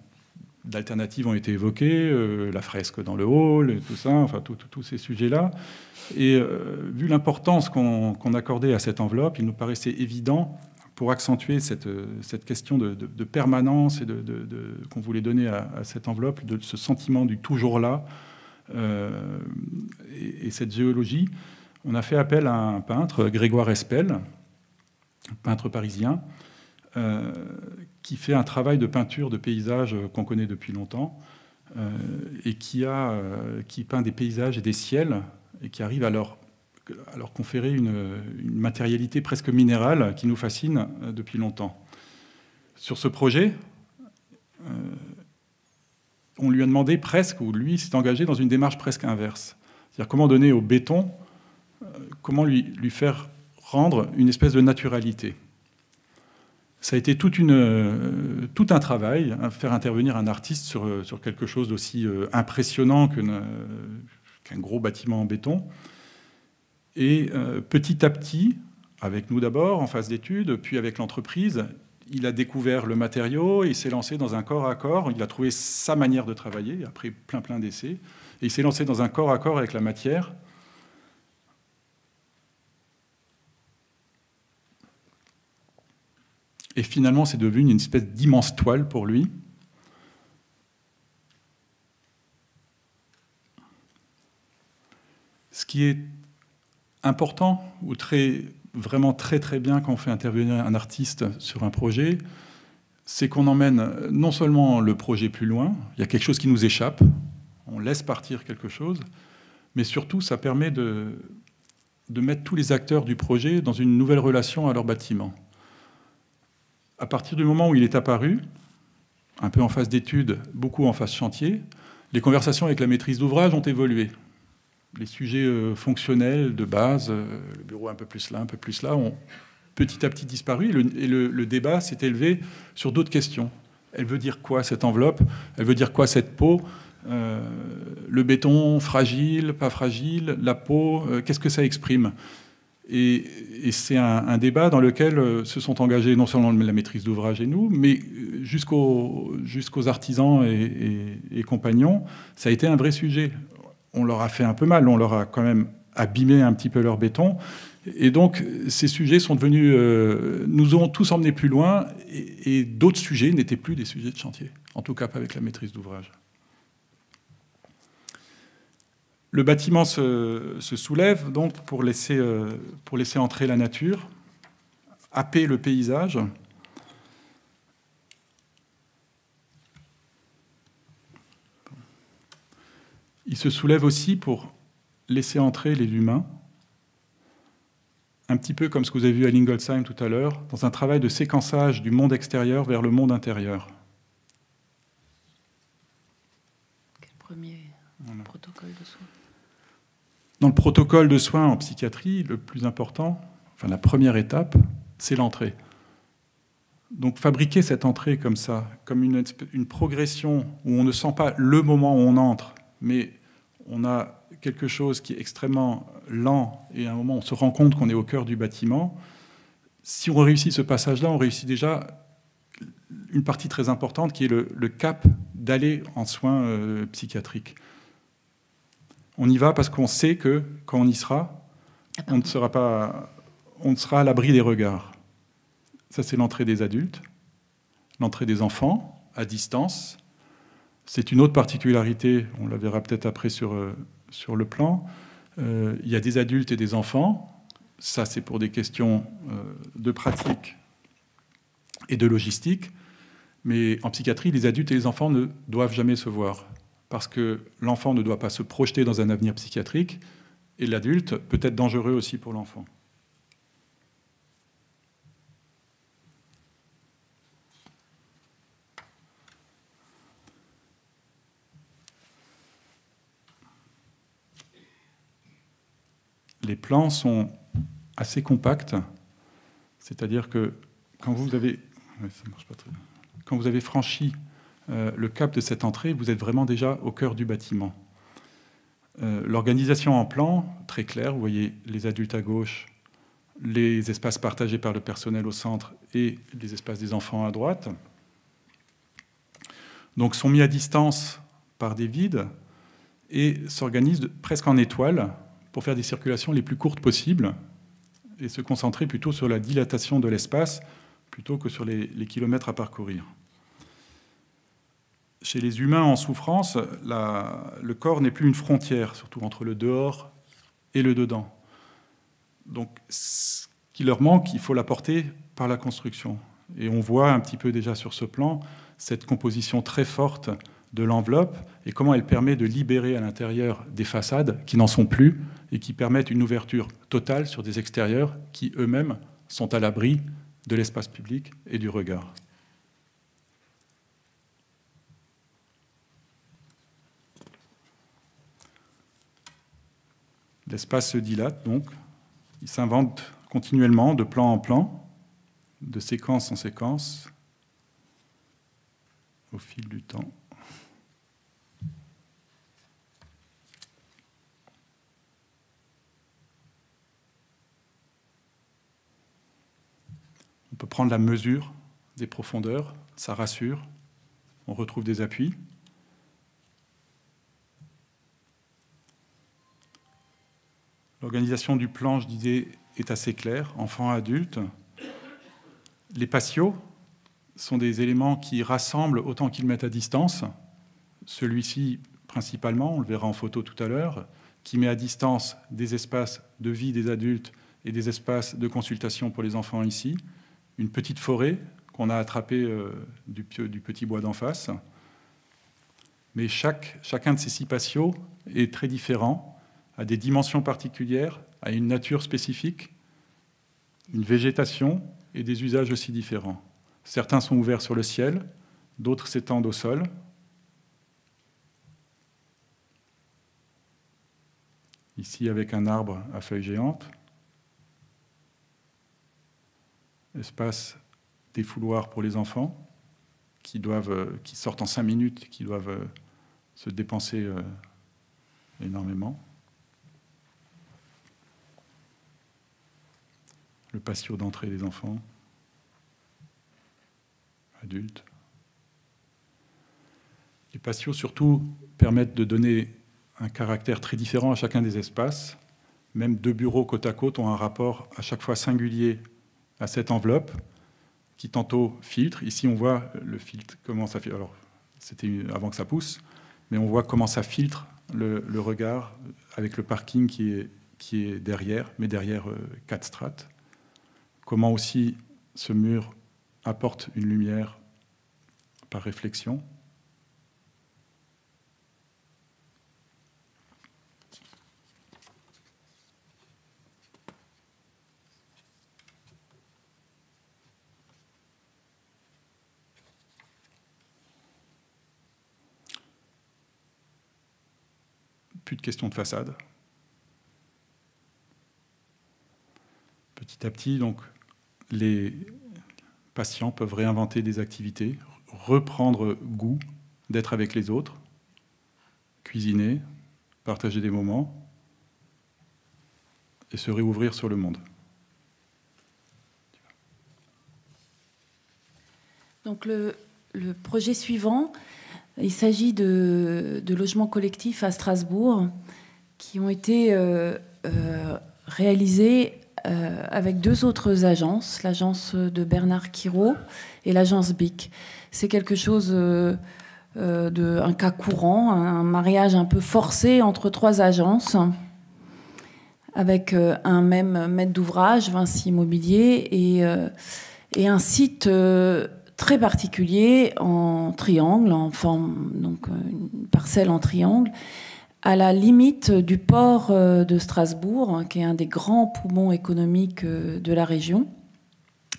d'alternatives ont été évoquées, la fresque dans le hall, et tout ça, enfin tous ces sujets-là. Et vu l'importance qu'on accordait à cette enveloppe, il nous paraissait évident, pour accentuer cette question de permanence et qu'on voulait donner à cette enveloppe, de ce sentiment du toujours là, et cette géologie, on a fait appel à un peintre, Grégoire Espel, peintre parisien, qui fait un travail de peinture de paysages qu'on connaît depuis longtemps, et qui peint des paysages et des ciels, et qui arrive à leur conférer une matérialité presque minérale qui nous fascine depuis longtemps. Sur ce projet, on lui a demandé presque, ou lui s'est engagé dans une démarche presque inverse. C'est-à-dire comment donner au béton, comment lui faire rendre une espèce de naturalité. Ça a été tout un travail, faire intervenir un artiste sur quelque chose d'aussi impressionnant qu'un gros bâtiment en béton. Et petit à petit, avec nous d'abord, en phase d'études, puis avec l'entreprise, il a découvert le matériau, et il s'est lancé dans un corps à corps. Il a trouvé sa manière de travailler, après plein d'essais. Et il s'est lancé dans un corps à corps avec la matière. Et finalement, c'est devenu une espèce d'immense toile pour lui. Ce qui est important, ou vraiment très bien quand on fait intervenir un artiste sur un projet, c'est qu'on emmène non seulement le projet plus loin, il y a quelque chose qui nous échappe, on laisse partir quelque chose, mais surtout ça permet de mettre tous les acteurs du projet dans une nouvelle relation à leur bâtiment. À partir du moment où il est apparu, un peu en phase d'étude, beaucoup en phase chantier, les conversations avec la maîtrise d'ouvrage ont évolué. Les sujets fonctionnels de base, le bureau un peu plus là, ont petit à petit disparu, et le débat s'est élevé sur d'autres questions. Elle veut dire quoi cette enveloppe? Elle veut dire quoi cette peau? Le béton, fragile, pas fragile, la peau, qu'est-ce que ça exprime? Et c'est un débat dans lequel se sont engagés non seulement la maîtrise d'ouvrage et nous, mais jusqu'aux artisans et compagnons. Ça a été un vrai sujet. On leur a fait un peu mal, on leur a quand même abîmé un petit peu leur béton. Et donc, ces sujets sont devenus, nous ont tous emmenés plus loin, et d'autres sujets n'étaient plus des sujets de chantier, en tout cas pas avec la maîtrise d'ouvrage. Le bâtiment se soulève donc pour laisser entrer la nature, happer le paysage. Il se soulève aussi pour laisser entrer les humains, un petit peu comme ce que vous avez vu à Lingolsheim tout à l'heure, dans un travail de séquençage du monde extérieur vers le monde intérieur. Quel premier protocole de soins? Dans le protocole de soins en psychiatrie, le plus important, enfin la première étape, c'est l'entrée. Donc fabriquer cette entrée comme ça, comme une progression où on ne sent pas le moment où on entre, mais on a quelque chose qui est extrêmement lent, et à un moment on se rend compte qu'on est au cœur du bâtiment. Si on réussit ce passage-là, on réussit déjà une partie très importante qui est le cap d'aller en soins psychiatriques. On y va parce qu'on sait que quand on y sera, on ne sera à l'abri des regards. Ça, c'est l'entrée des adultes, l'entrée des enfants à distance. C'est une autre particularité, on la verra peut-être après sur le plan. Il y a des adultes et des enfants. Ça, c'est pour des questions de pratique et de logistique. Mais en psychiatrie, les adultes et les enfants ne doivent jamais se voir, parce que l'enfant ne doit pas se projeter dans un avenir psychiatrique, et l'adulte peut être dangereux aussi pour l'enfant. Les plans sont assez compacts, c'est-à-dire que quand vous avez franchi le cap de cette entrée, vous êtes vraiment déjà au cœur du bâtiment. L'organisation en plan, très claire, vous voyez les adultes à gauche, les espaces partagés par le personnel au centre et les espaces des enfants à droite. Donc sont mis à distance par des vides et s'organisent presque en étoile pour faire des circulations les plus courtes possibles et se concentrer plutôt sur la dilatation de l'espace plutôt que sur les kilomètres à parcourir. Chez les humains en souffrance, le corps n'est plus une frontière, surtout entre le dehors et le dedans. Donc, ce qui leur manque, il faut l'apporter par la construction. Et on voit un petit peu déjà sur ce plan cette composition très forte de l'enveloppe et comment elle permet de libérer à l'intérieur des façades qui n'en sont plus et qui permettent une ouverture totale sur des extérieurs qui eux-mêmes sont à l'abri de l'espace public et du regard. L'espace se dilate donc, il s'invente continuellement de plan en plan, de séquence en séquence, au fil du temps. On peut prendre la mesure des profondeurs, ça rassure, on retrouve des appuis. L'organisation du plan, je disais, est assez claire, enfants, adultes. Les patios sont des éléments qui rassemblent autant qu'ils mettent à distance. Celui-ci, principalement, on le verra en photo tout à l'heure, qui met à distance des espaces de vie des adultes et des espaces de consultation pour les enfants ici. Une petite forêt qu'on a attrapée du petit bois d'en face. Mais chacun de ces 6 patios est très différent, a des dimensions particulières, a une nature spécifique, une végétation et des usages aussi différents. Certains sont ouverts sur le ciel, d'autres s'étendent au sol. Ici avec un arbre à feuilles géantes. Espace défouloir pour les enfants qui sortent en 5 minutes, qui doivent se dépenser énormément. Le patio d'entrée des enfants, adultes. Les patios, surtout, permettent de donner un caractère très différent à chacun des espaces. Même 2 bureaux côte à côte ont un rapport à chaque fois singulier à cette enveloppe, qui tantôt filtre. Ici, on voit le filtre, comment ça filtre. Alors, c'était avant que ça pousse, mais on voit comment ça filtre le regard avec le parking qui est derrière, mais derrière 4 strates. Comment aussi ce mur apporte une lumière par réflexion. Plus de questions de façade. Petit à petit, donc, les patients peuvent réinventer des activités, reprendre goût d'être avec les autres, cuisiner, partager des moments et se réouvrir sur le monde. Donc le projet suivant, il s'agit de logements collectifs à Strasbourg qui ont été réalisés avec 2 autres agences, l'agence de Bernard Quirault et l'agence BIC. C'est quelque chose un cas courant, un mariage un peu forcé entre 3 agences, avec un même maître d'ouvrage, Vinci Immobilier, et un site très particulier en triangle, en forme, donc une parcelle en triangle, à la limite du port de Strasbourg, qui est un des grands poumons économiques de la région,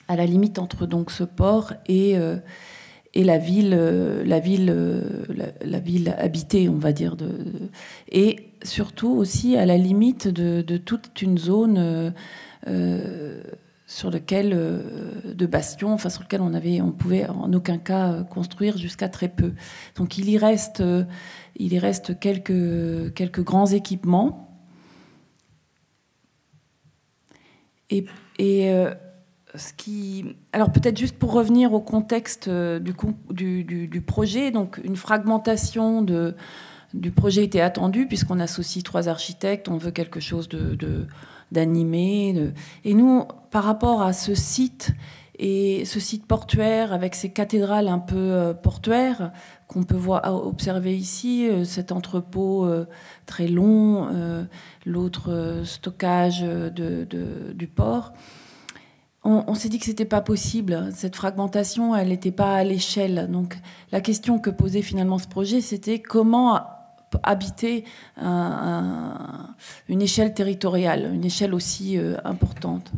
à la limite entre donc ce port et la ville habitée, on va dire, et surtout aussi à la limite de toute une zone sur lequel de bastions, enfin sur lequel on pouvait en aucun cas construire jusqu'à très peu. Donc il y reste quelques grands équipements. Et alors peut-être juste pour revenir au contexte du projet, donc une fragmentation du projet était attendue puisqu'on associe 3 architectes, on veut quelque chose d'animé. Et nous, par rapport à ce site, et ce site portuaire avec ces cathédrales un peu portuaires qu'on peut observer ici, cet entrepôt très long, l'autre stockage du port, on s'est dit que c'était pas possible. Cette fragmentation, elle n'était pas à l'échelle. Donc la question que posait finalement ce projet, c'était comment habiter une échelle territoriale, une échelle aussi importante.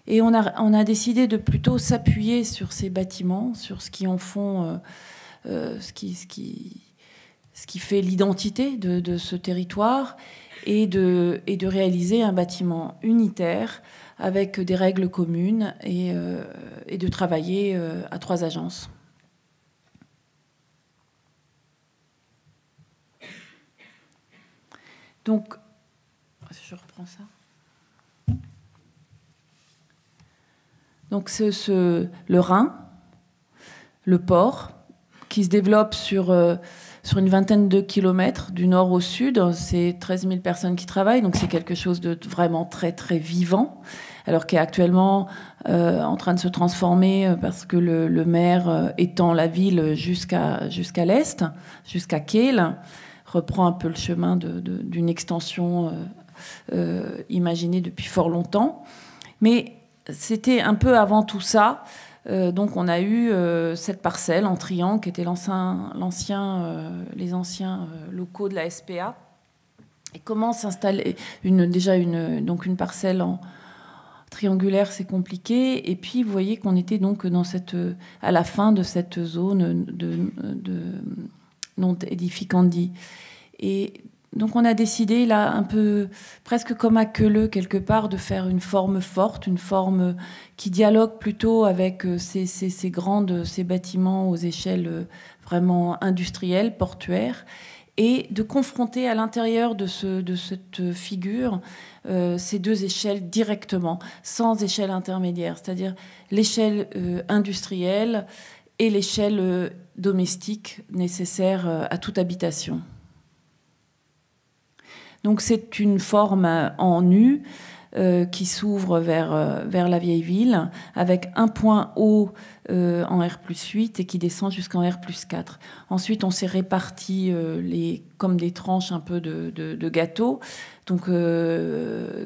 Et on a décidé de plutôt s'appuyer sur ces bâtiments, sur ce qui en font, ce qui fait l'identité de ce territoire, et de réaliser un bâtiment unitaire avec des règles communes et de travailler à 3 agences. Donc, je reprends ça. Donc le Rhin, le port, qui se développe sur une vingtaine de kilomètres du nord au sud. C'est 13 000 personnes qui travaillent, donc c'est quelque chose de vraiment très, très vivant, alors qui est actuellement en train de se transformer parce que le maire étend la ville jusqu'à l'est, jusqu'à Kehl, reprend un peu le chemin d'une extension imaginée depuis fort longtemps. Mais c'était un peu avant tout ça. Donc on a eu cette parcelle en triangle qui était les anciens locaux de la SPA. Et comment s'installer donc une parcelle triangulaire, c'est compliqué. Et puis vous voyez qu'on était donc à la fin de cette zone de non édificandi. Et donc on a décidé, là, un peu presque comme à Queuleux, quelque part, de faire une forme forte, une forme qui dialogue plutôt avec ces bâtiments aux échelles vraiment industrielles, portuaires, et de confronter à l'intérieur de cette figure ces 2 échelles directement, sans échelle intermédiaire, c'est-à-dire l'échelle industrielle et l'échelle domestique nécessaire à toute habitation. Donc c'est une forme en U qui s'ouvre vers la vieille ville, avec un point haut en R+8 et qui descend jusqu'en R+4. Ensuite, on s'est réparti comme des tranches un peu de gâteau. Donc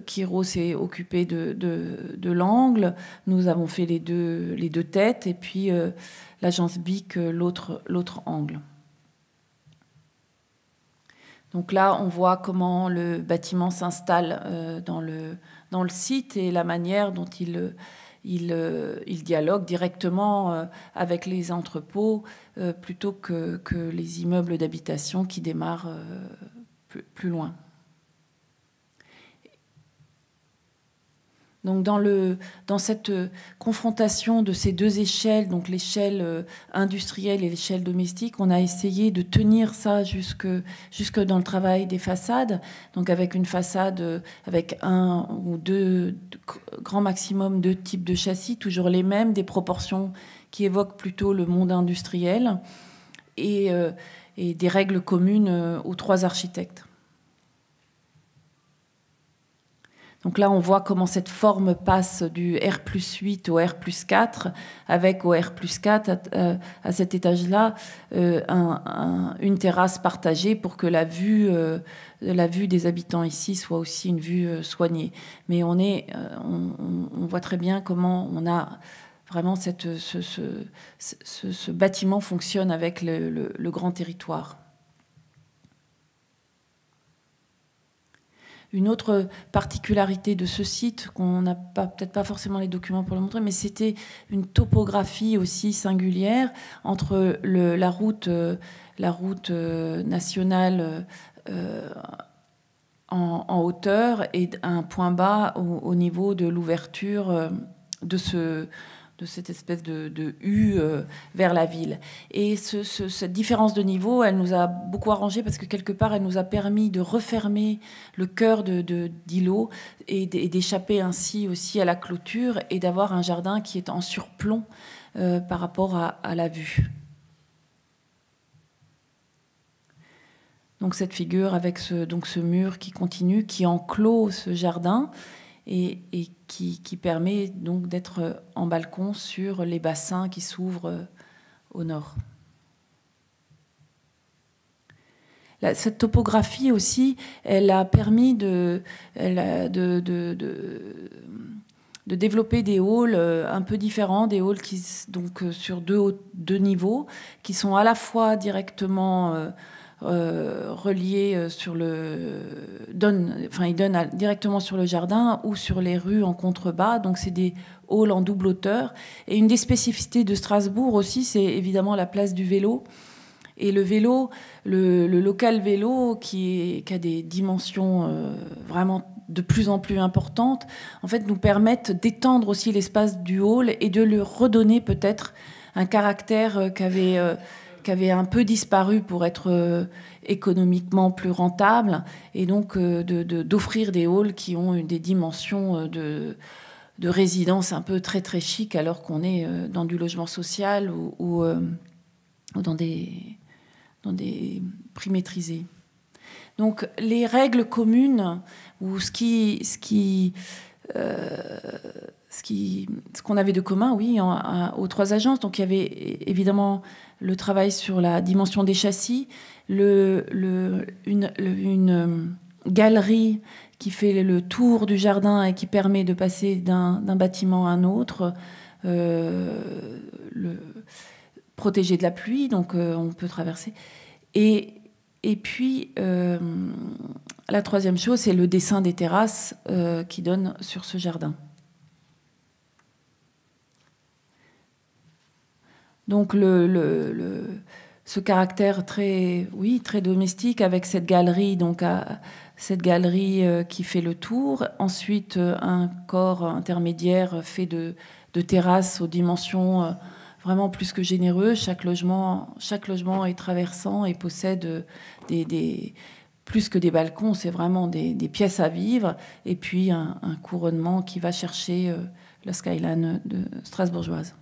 Kiro s'est occupé de l'angle, nous avons fait les deux têtes, et puis l'agence BIC l'autre angle. Donc là, on voit comment le bâtiment s'installe dans le site et la manière dont il dialogue directement avec les entrepôts plutôt que les immeubles d'habitation qui démarrent plus loin. Donc dans cette confrontation de ces 2 échelles, donc l'échelle industrielle et l'échelle domestique, on a essayé de tenir ça jusque dans le travail des façades, donc avec une façade avec 1 ou 2 grand maximum 2 types de châssis, toujours les mêmes, des proportions qui évoquent plutôt le monde industriel, et des règles communes aux 3 architectes. Donc là, on voit comment cette forme passe du R+8 au R+4, avec au R+4, à cet étage-là, une terrasse partagée pour que la vue des habitants ici soit aussi une vue soignée. Mais on voit très bien comment on a vraiment ce bâtiment fonctionne avec le grand territoire. Une autre particularité de ce site, qu'on n'a peut-être pas forcément les documents pour le montrer, mais c'était une topographie aussi singulière entre la route nationale en hauteur et un point bas au niveau de l'ouverture de cette espèce de U vers la ville. Et cette différence de niveau, elle nous a beaucoup arrangé parce que quelque part, elle nous a permis de refermer le cœur d'îlot et d'échapper ainsi aussi à la clôture et d'avoir un jardin qui est en surplomb par rapport à la vue. Donc cette figure avec ce mur qui continue, qui enclôt ce jardin et qui permet donc d'être en balcon sur les bassins qui s'ouvrent au nord. Cette topographie aussi, elle a permis de développer des halls un peu différents, des halls qui, donc, sur deux niveaux, qui sont à la fois directement reliés ils donnent directement sur le jardin ou sur les rues en contrebas. Donc c'est des halls en double hauteur. Et une des spécificités de Strasbourg aussi, c'est évidemment la place du vélo. Et le vélo, le local vélo qui a des dimensions vraiment de plus en plus importantes, en fait, nous permettent d'étendre aussi l'espace du hall et de lui redonner peut-être un caractère qui avait un peu disparu pour être économiquement plus rentable, et donc d'offrir des halls qui ont des dimensions de résidence un peu très très chic, alors qu'on est dans du logement social ou dans des prix maîtrisés. Donc les règles communes, ou ce qu'on avait de commun, oui, aux trois agences. Donc il y avait évidemment le travail sur la dimension des châssis, une galerie qui fait le tour du jardin et qui permet de passer d'un bâtiment à un autre, protégé de la pluie, donc on peut traverser. Et puis, la troisième chose, c'est le dessin des terrasses qui donne sur ce jardin. Donc, ce caractère très domestique avec cette galerie, cette galerie qui fait le tour. Ensuite, un corps intermédiaire fait de terrasses aux dimensions vraiment plus que généreux. Chaque logement est traversant et possède plus que des balcons, c'est vraiment des pièces à vivre. Et puis un couronnement qui va chercher la skyline strasbourgeoise.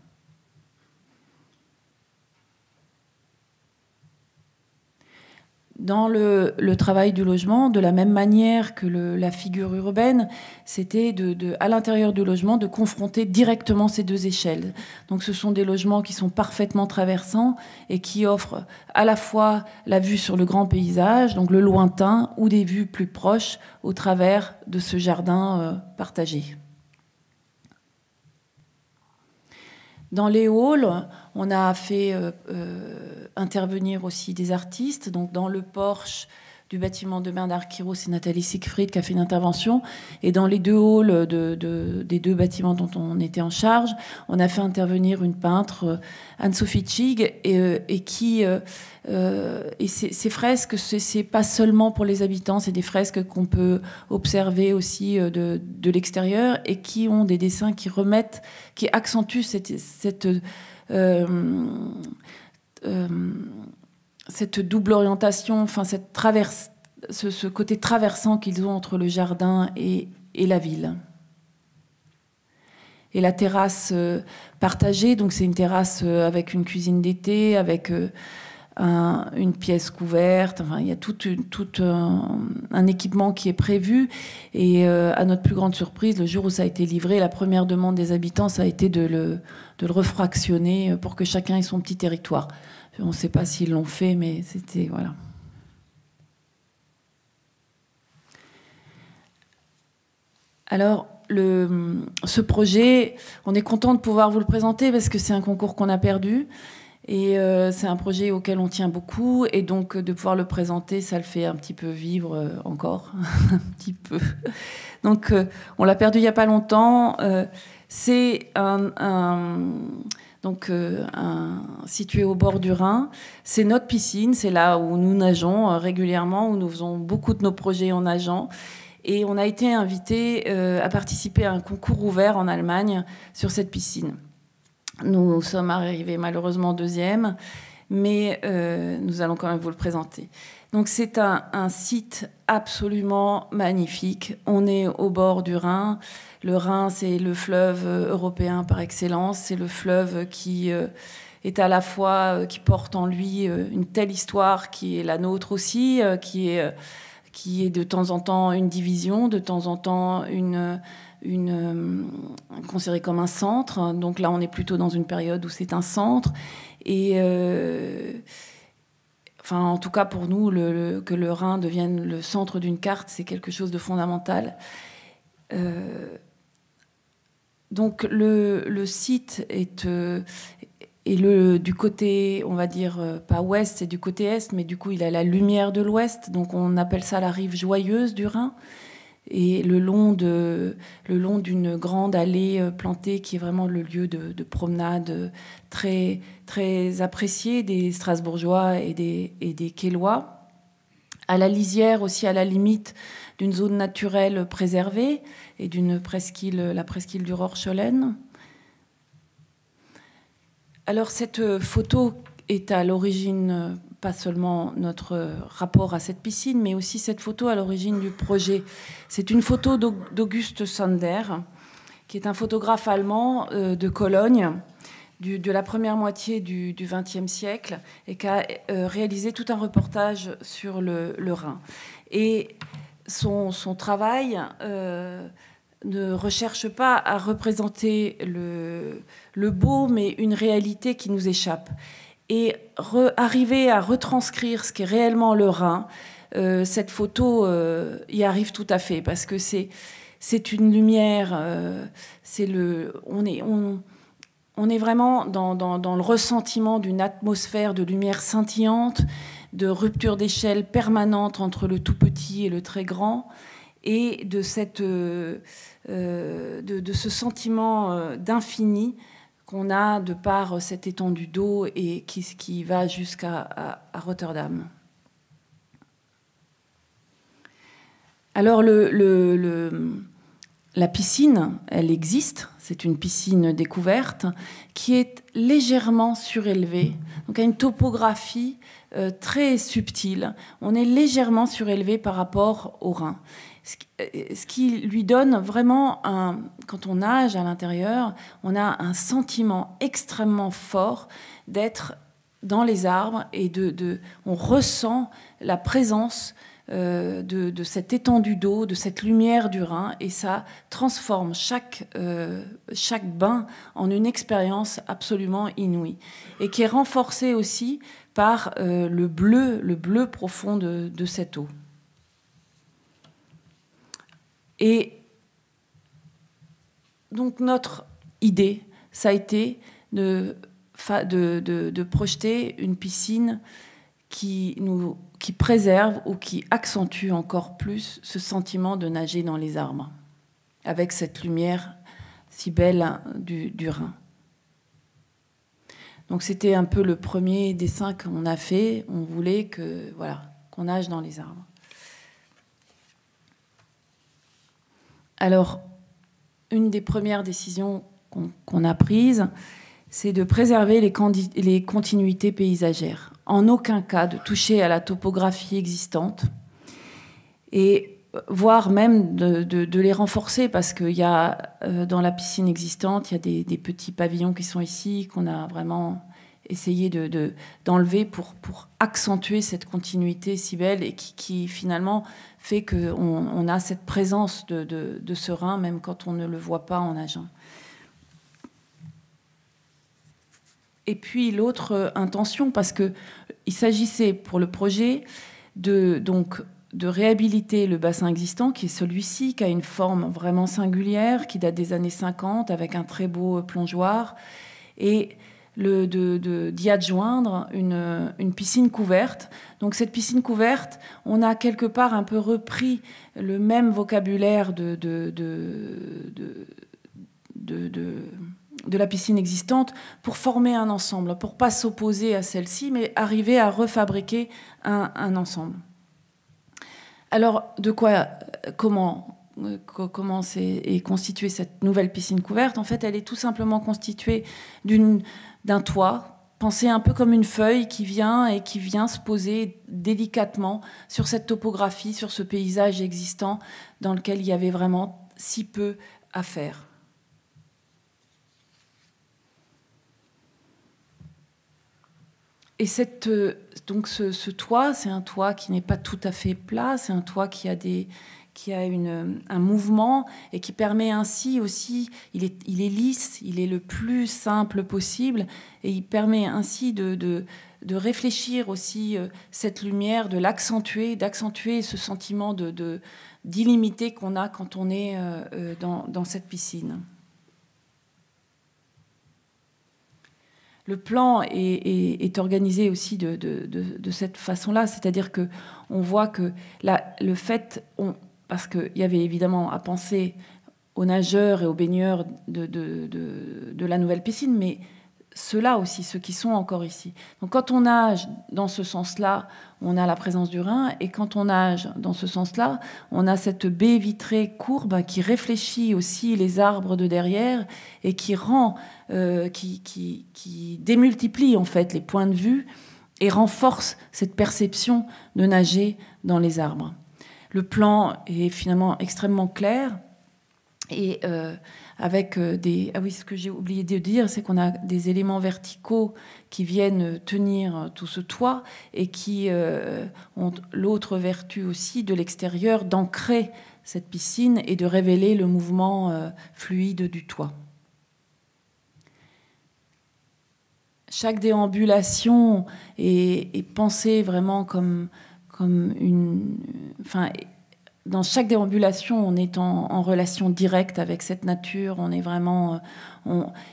Dans le travail du logement, de la même manière que la figure urbaine, c'était à l'intérieur du logement de confronter directement ces deux échelles. Donc ce sont des logements qui sont parfaitement traversants et qui offrent à la fois la vue sur le grand paysage, donc le lointain, ou des vues plus proches au travers de ce jardin partagé. Dans les halls, on a fait intervenir aussi des artistes. Donc dans le porche du bâtiment de Bernard Quiraud, c'est Nathalie Siegfried qui a fait une intervention. Et dans les deux halls des deux bâtiments dont on était en charge, on a fait intervenir une peintre, Anne-Sophie Tchig, et ces fresques, c'est pas seulement pour les habitants, c'est des fresques qu'on peut observer aussi de l'extérieur, et qui ont des dessins qui accentuent cette double orientation, enfin ce côté traversant qu'ils ont entre le jardin et la ville. Et la terrasse partagée, donc c'est une terrasse avec une cuisine d'été, avec une pièce couverte. Enfin, il y a tout un équipement qui est prévu. Et à notre plus grande surprise, le jour où ça a été livré, la première demande des habitants, ça a été de le refractionner pour que chacun ait son petit territoire. On ne sait pas s'ils l'ont fait, mais c'était... Voilà. Alors, ce projet, on est content de pouvoir vous le présenter parce que c'est un concours qu'on a perdu. Et c'est un projet auquel on tient beaucoup. Et donc, de pouvoir le présenter, ça le fait un petit peu vivre encore. Un petit peu. Donc, on l'a perdu il n'y a pas longtemps. C'est situé au bord du Rhin. C'est notre piscine, c'est là où nous nageons régulièrement, où nous faisons beaucoup de nos projets en nageant. Et on a été invité à participer à un concours ouvert en Allemagne sur cette piscine. Nous sommes arrivés malheureusement deuxième, mais nous allons quand même vous le présenter. Donc c'est un site absolument magnifique. On est au bord du Rhin. Le Rhin, c'est le fleuve européen par excellence. C'est le fleuve qui est à la fois, qui porte en lui une telle histoire qui est la nôtre aussi, qui est de temps en temps une division, de temps en temps considéré comme un centre. Donc là, on est plutôt dans une période où c'est un centre. Et enfin, en tout cas, pour nous, que le Rhin devienne le centre d'une carte, c'est quelque chose de fondamental. Donc le site est du côté, on va dire, pas ouest, c'est du côté est, mais du coup, il a la lumière de l'ouest. Donc on appelle ça la rive joyeuse du Rhin. Et le long d'une grande allée plantée qui est vraiment le lieu de promenade très, très apprécié des Strasbourgeois et des Kélois, à la lisière aussi, à la limite d'une zone naturelle préservée et la presqu'île du Rorschollen. Alors cette photo est à l'origine, pas seulement notre rapport à cette piscine, mais aussi cette photo à l'origine du projet. C'est une photo d'Auguste Sander, qui est un photographe allemand de Cologne, de la première moitié du XXe siècle, et qui a réalisé tout un reportage sur le Rhin. Et son travail ne recherche pas à représenter le beau, mais une réalité qui nous échappe. Et arriver à retranscrire ce qu'est réellement le Rhin, cette photo y arrive tout à fait, parce que c'est une lumière, on est vraiment dans le ressentiment d'une atmosphère de lumière scintillante, de rupture d'échelle permanente entre le tout petit et le très grand, et de ce sentiment d'infini qu'on a de par cette étendue d'eau et qui va jusqu'à Rotterdam. Alors la piscine, elle existe, c'est une piscine découverte qui est légèrement surélevée, donc a une topographie très subtile. On est légèrement surélevé par rapport au Rhin. Ce qui lui donne vraiment, quand on nage à l'intérieur, on a un sentiment extrêmement fort d'être dans les arbres et on ressent la présence de cette étendue d'eau, de cette lumière du Rhin, et ça transforme chaque bain en une expérience absolument inouïe, et qui est renforcée aussi par le bleu profond de cette eau. Et donc notre idée, ça a été de projeter une piscine qui préserve ou qui accentue encore plus ce sentiment de nager dans les arbres, avec cette lumière si belle du Rhin. Donc c'était un peu le premier dessin qu'on a fait. On voulait qu'on nage dans les arbres. Alors, une des premières décisions qu'on a prises, c'est de préserver les continuités paysagères. En aucun cas de toucher à la topographie existante, et voire même de les renforcer, parce qu'il y a dans la piscine existante, il y a des petits pavillons qui sont ici, qu'on a vraiment essayé d'enlever pour accentuer cette continuité si belle, et qui finalement fait qu'on a cette présence de ce Rhin, même quand on ne le voit pas en nageant. Et puis l'autre intention, parce qu'il s'agissait pour le projet de réhabiliter le bassin existant, qui est celui-ci, qui a une forme vraiment singulière, qui date des années 50, avec un très beau plongeoir, et d'y adjoindre une piscine couverte. Donc cette piscine couverte, on a quelque part un peu repris le même vocabulaire de la piscine existante pour former un ensemble, pour pas s'opposer à celle-ci, mais arriver à refabriquer un ensemble. Alors, comment comment est constituée cette nouvelle piscine couverte. En fait, elle est tout simplement constituée d'un toit, pensé un peu comme une feuille qui vient se poser délicatement sur cette topographie, sur ce paysage existant dans lequel il y avait vraiment si peu à faire. Et donc ce toit, c'est un toit qui n'est pas tout à fait plat, c'est un toit qui a un mouvement et qui permet ainsi aussi, il est lisse, il est le plus simple possible et il permet ainsi de réfléchir aussi cette lumière, de l'accentuer, d'accentuer ce sentiment d'illimité qu'on a quand on est dans cette piscine. Le plan est organisé aussi de cette façon-là, c'est-à-dire qu'on voit que le fait, parce qu'il y avait évidemment à penser aux nageurs et aux baigneurs de la nouvelle piscine, mais ceux-là aussi, ceux qui sont encore ici. Donc quand on nage dans ce sens-là, on a la présence du Rhin, et quand on nage dans ce sens-là, on a cette baie vitrée courbe qui réfléchit aussi les arbres de derrière et qui qui démultiplie en fait les points de vue et renforce cette perception de nager dans les arbres. Le plan est finalement extrêmement clair. Et avec Ah oui, ce que j'ai oublié de dire, c'est qu'on a des éléments verticaux qui viennent tenir tout ce toit et qui ont l'autre vertu aussi de l'extérieur d'ancrer cette piscine et de révéler le mouvement fluide du toit. Chaque déambulation est pensée vraiment comme une... Enfin, dans chaque déambulation, on est en relation directe avec cette nature. On est vraiment.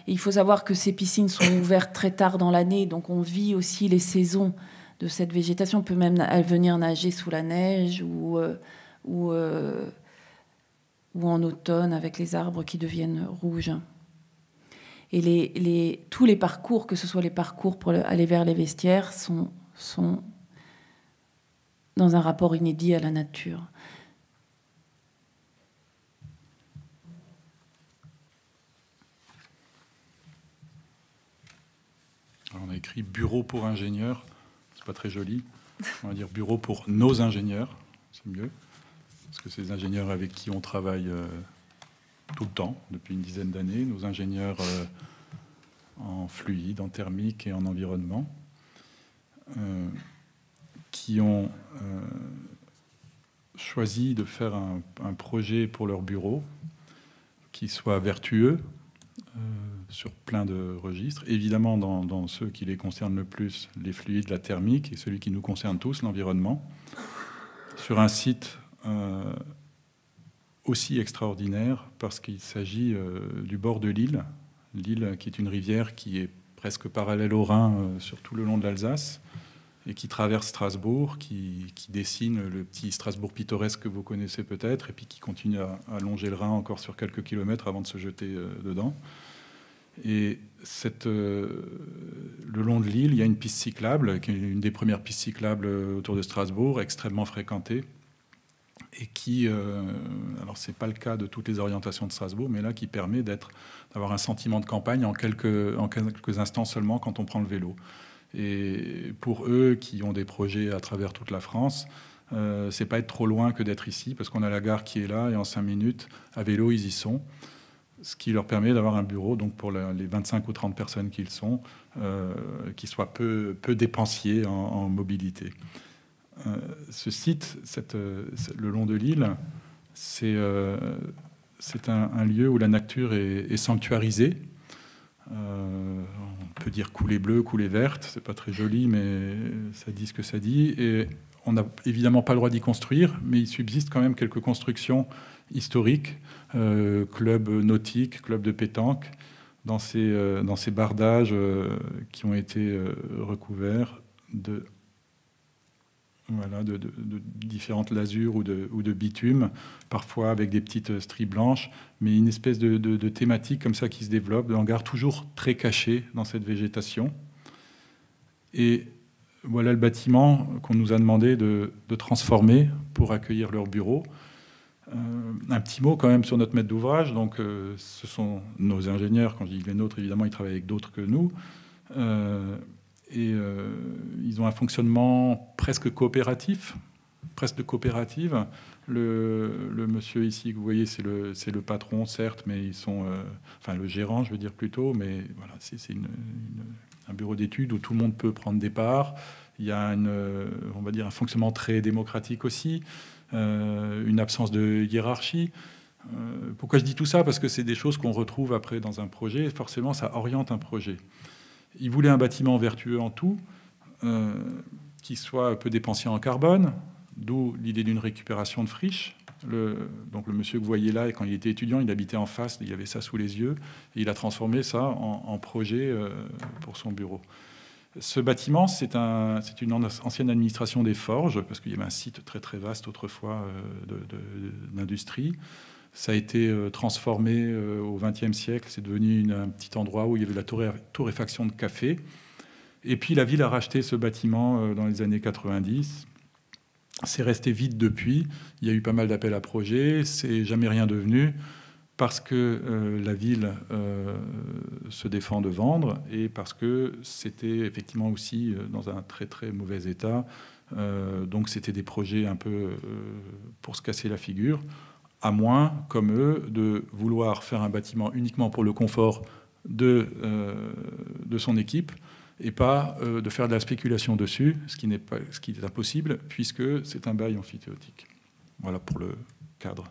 Il faut savoir que ces piscines sont ouvertes très tard dans l'année, donc on vit aussi les saisons de cette végétation. On peut même venir nager sous la neige ou en automne avec les arbres qui deviennent rouges. Et tous les parcours, que ce soit les parcours pour aller vers les vestiaires, sont dans un rapport inédit à la nature. Alors on a écrit bureau pour ingénieurs, c'est pas très joli. On va dire bureau pour nos ingénieurs, c'est mieux, parce que c'est les ingénieurs avec qui on travaille tout le temps, depuis une dizaine d'années, nos ingénieurs en fluide, en thermique et en environnement, qui ont choisi de faire un projet pour leur bureau qui soit vertueux, sur plein de registres. Évidemment, dans ceux qui les concernent le plus, les fluides, la thermique, et celui qui nous concerne tous, l'environnement, sur un site aussi extraordinaire, parce qu'il s'agit du bord de l'Ill, l'Ill qui est une rivière qui est presque parallèle au Rhin sur tout le long de l'Alsace, et qui traverse Strasbourg, qui dessine le petit Strasbourg pittoresque que vous connaissez peut-être, et puis qui continue à longer le Rhin encore sur quelques kilomètres avant de se jeter dedans. Et le long de l'Ill, il y a une piste cyclable, qui est une des premières pistes cyclables autour de Strasbourg, extrêmement fréquentée, et qui, alors c'est pas le cas de toutes les orientations de Strasbourg, mais là qui permet d'avoir un sentiment de campagne en quelques instants seulement quand on prend le vélo. Et pour eux qui ont des projets à travers toute la France, c'est pas être trop loin que d'être ici, parce qu'on a la gare qui est là, et en 5 minutes, à vélo, ils y sont. Ce qui leur permet d'avoir un bureau, donc pour les 25 ou 30 personnes qu'ils sont, qui soit peu dépensier en mobilité. Ce site, le long de l'Ill, c'est un lieu où la nature est sanctuarisée. On peut dire coulée bleue, coulée verte, c'est pas très joli, mais ça dit ce que ça dit. Et on n'a évidemment pas le droit d'y construire, mais il subsiste quand même quelques constructions historiques, club nautique, club de pétanque, dans ces bardages qui ont été recouverts de différentes lasures ou de bitume, parfois avec des petites stries blanches, mais une espèce de thématique comme ça qui se développe, de hangars toujours très cachés dans cette végétation. Et voilà le bâtiment qu'on nous a demandé de transformer pour accueillir leur bureau. Un petit mot quand même sur notre maître d'ouvrage. Donc, ce sont nos ingénieurs. Quand je dis les nôtres, évidemment, ils travaillent avec d'autres que nous. Ils ont un fonctionnement presque coopératif, presque de coopérative. Le monsieur ici que vous voyez, c'est le patron, certes, mais ils sont... enfin, le gérant, je veux dire plutôt, mais voilà, c'est un bureau d'études où tout le monde peut prendre des parts. Il y a on va dire un fonctionnement très démocratique aussi, une absence de hiérarchie. Pourquoi je dis tout ça? Parce que c'est des choses qu'on retrouve après dans un projet, et forcément, ça oriente un projet. Ils voulaient un bâtiment vertueux en tout, qui soit peu dépensier en carbone, d'où l'idée d'une récupération de friches. Donc le monsieur que vous voyez là, quand il était étudiant, il habitait en face, il avait ça sous les yeux, et il a transformé ça en projet pour son bureau. Ce bâtiment, c'est une ancienne administration des forges, parce qu'il y avait un site très très vaste autrefois d'industrie. Ça a été transformé au XXe siècle. C'est devenu un petit endroit où il y avait la torréfaction de café. Et puis la ville a racheté ce bâtiment dans les années 90. C'est resté vide depuis. Il y a eu pas mal d'appels à projets. C'est jamais rien devenu parce que la ville se défend de vendre et parce que c'était effectivement aussi dans un très très mauvais état. Donc c'était des projets un peu pour se casser la figure, à moins, comme eux, de vouloir faire un bâtiment uniquement pour le confort de son équipe et pas de faire de la spéculation dessus, ce qui est impossible, puisque c'est un bail amphithéotique. Voilà pour le cadre.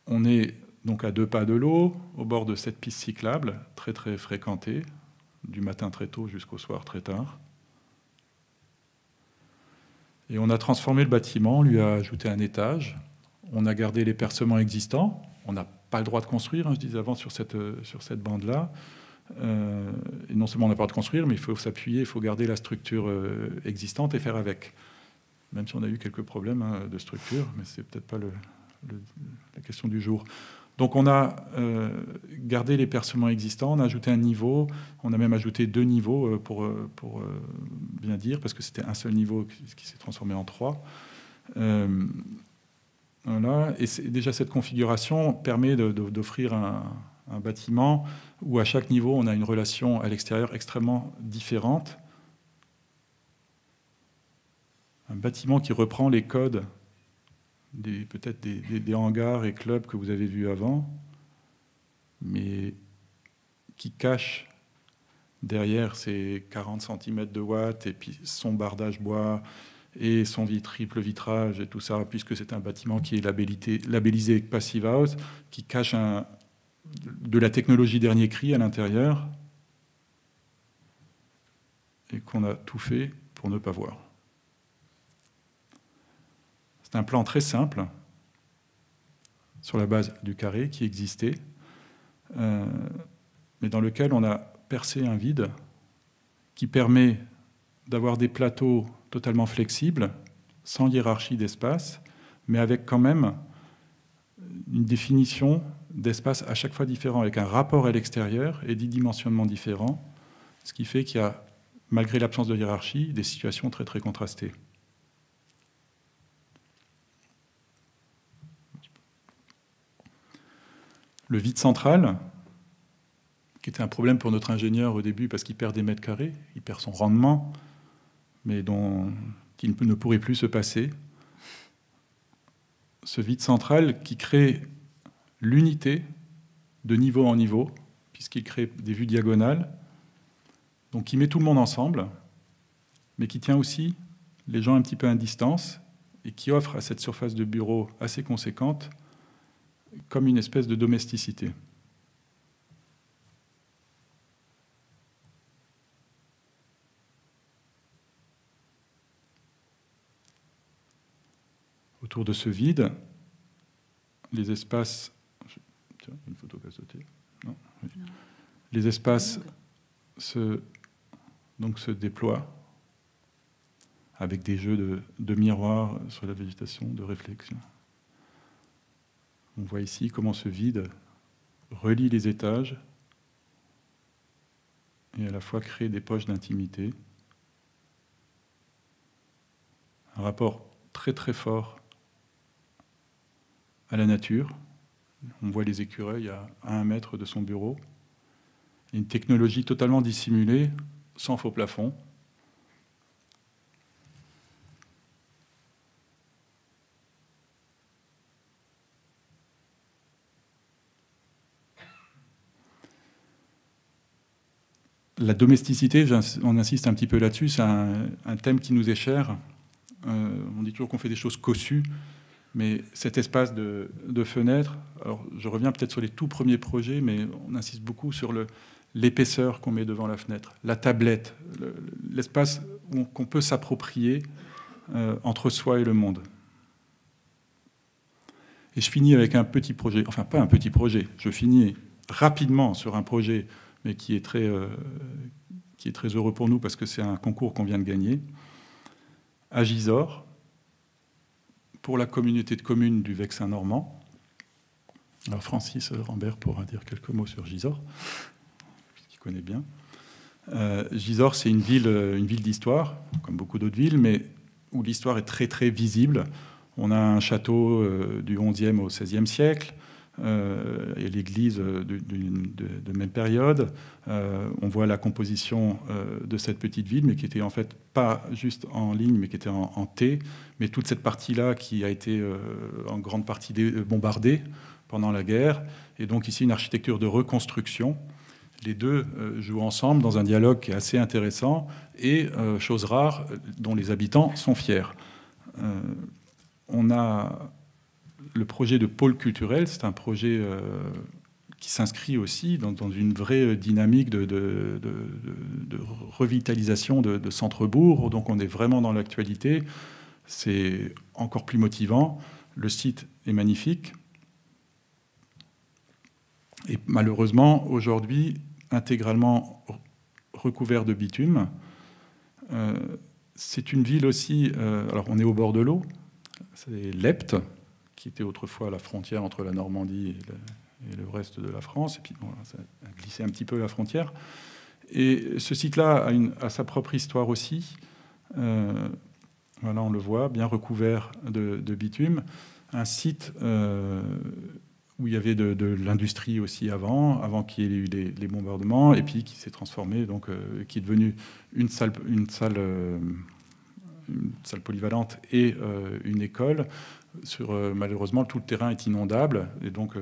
On est donc à 2 pas de l'eau, au bord de cette piste cyclable, très très fréquentée, du matin très tôt jusqu'au soir très tard. Et on a transformé le bâtiment, on lui a ajouté un étage, on a gardé les percements existants, on n'a pas le droit de construire, hein, je disais avant, sur cette bande-là. Et non seulement on n'a pas le droit de construire, mais il faut s'appuyer, il faut garder la structure existante et faire avec. Même si on a eu quelques problèmes de structure, mais c'est peut-être pas la question du jour. Donc on a gardé les percements existants, on a ajouté un niveau, on a même ajouté 2 niveaux pour bien dire, parce que c'était un seul niveau qui s'est transformé en 3. Voilà. Et déjà cette configuration permet d'offrir un bâtiment où à chaque niveau on a une relation à l'extérieur extrêmement différente. Un bâtiment qui reprend les codes peut-être des hangars et clubs que vous avez vus avant, mais qui cache derrière ces 40 cm de watts et puis son bardage bois et son triple vitrage et tout ça, puisque c'est un bâtiment qui est labellisé Passive House, qui cache de la technologie dernier cri à l'intérieur et qu'on a tout fait pour ne pas voir. C'est un plan très simple, sur la base du carré qui existait, mais dans lequel on a percé un vide qui permet d'avoir des plateaux totalement flexibles, sans hiérarchie d'espace, mais avec quand même une définition d'espace à chaque fois différent, avec un rapport à l'extérieur et des dimensionnements différents, ce qui fait qu'il y a, malgré l'absence de hiérarchie, des situations très très contrastées. Le vide central, qui était un problème pour notre ingénieur au début parce qu'il perd des mètres carrés, il perd son rendement, mais qui ne pourrait plus se passer. Ce vide central qui crée l'unité de niveau en niveau, puisqu'il crée des vues diagonales, donc qui met tout le monde ensemble, mais qui tient aussi les gens un petit peu à distance et qui offre à cette surface de bureau assez conséquente comme une espèce de domesticité. Autour de ce vide, les espaces... Tiens, une photo qui a sauté. Non, oui. Les espaces se déploient avec des jeux de miroirs sur la végétation, de réflexion. On voit ici comment ce vide relie les étages et à la fois crée des poches d'intimité. Un rapport très très fort à la nature. On voit les écureuils à 1 mètre de son bureau. Une technologie totalement dissimulée, sans faux plafond. La domesticité, on insiste un petit peu là-dessus, c'est un thème qui nous est cher. On dit toujours qu'on fait des choses cossues, mais cet espace de fenêtre, alors je reviens peut-être sur les tout premiers projets, mais on insiste beaucoup sur l'épaisseur qu'on met devant la fenêtre, la tablette, l'espace qu'on peut s'approprier entre soi et le monde. Et je finis avec un petit projet, enfin pas un petit projet, je finis rapidement sur un projet, mais qui est très heureux pour nous parce que c'est un concours qu'on vient de gagner, à Gisors, pour la communauté de communes du Vexin normand. Alors Francis Rambert pourra dire quelques mots sur Gisors, qu'il connaît bien. Gisors, c'est une ville d'histoire, comme beaucoup d'autres villes, mais où l'histoire est très très visible. On a un château du XIe au XVIe siècle, et l'église de même période. On voit la composition de cette petite ville, mais qui était en fait pas juste en ligne, mais qui était en T. Mais toute cette partie-là qui a été en grande partie bombardée pendant la guerre. Et donc ici, une architecture de reconstruction. Les deux jouent ensemble dans un dialogue qui est assez intéressant et, chose rare, dont les habitants sont fiers. On a le projet de pôle culturel, c'est un projet qui s'inscrit aussi dans une vraie dynamique de revitalisation de centre-bourg. Donc on est vraiment dans l'actualité. C'est encore plus motivant. Le site est magnifique. Et malheureusement, aujourd'hui, intégralement recouvert de bitume. C'est une ville aussi... alors on est au bord de l'eau. C'est Lepte, qui était autrefois la frontière entre la Normandie et le reste de la France. Et puis bon, ça a glissé un petit peu la frontière. Et ce site-là a sa propre histoire aussi. Voilà, on le voit, bien recouvert de bitume. Un site où il y avait de l'industrie aussi avant qu'il y ait eu les bombardements, et puis qui s'est transformé, donc qui est devenu une salle polyvalente et une école. Malheureusement, tout le terrain est inondable, et donc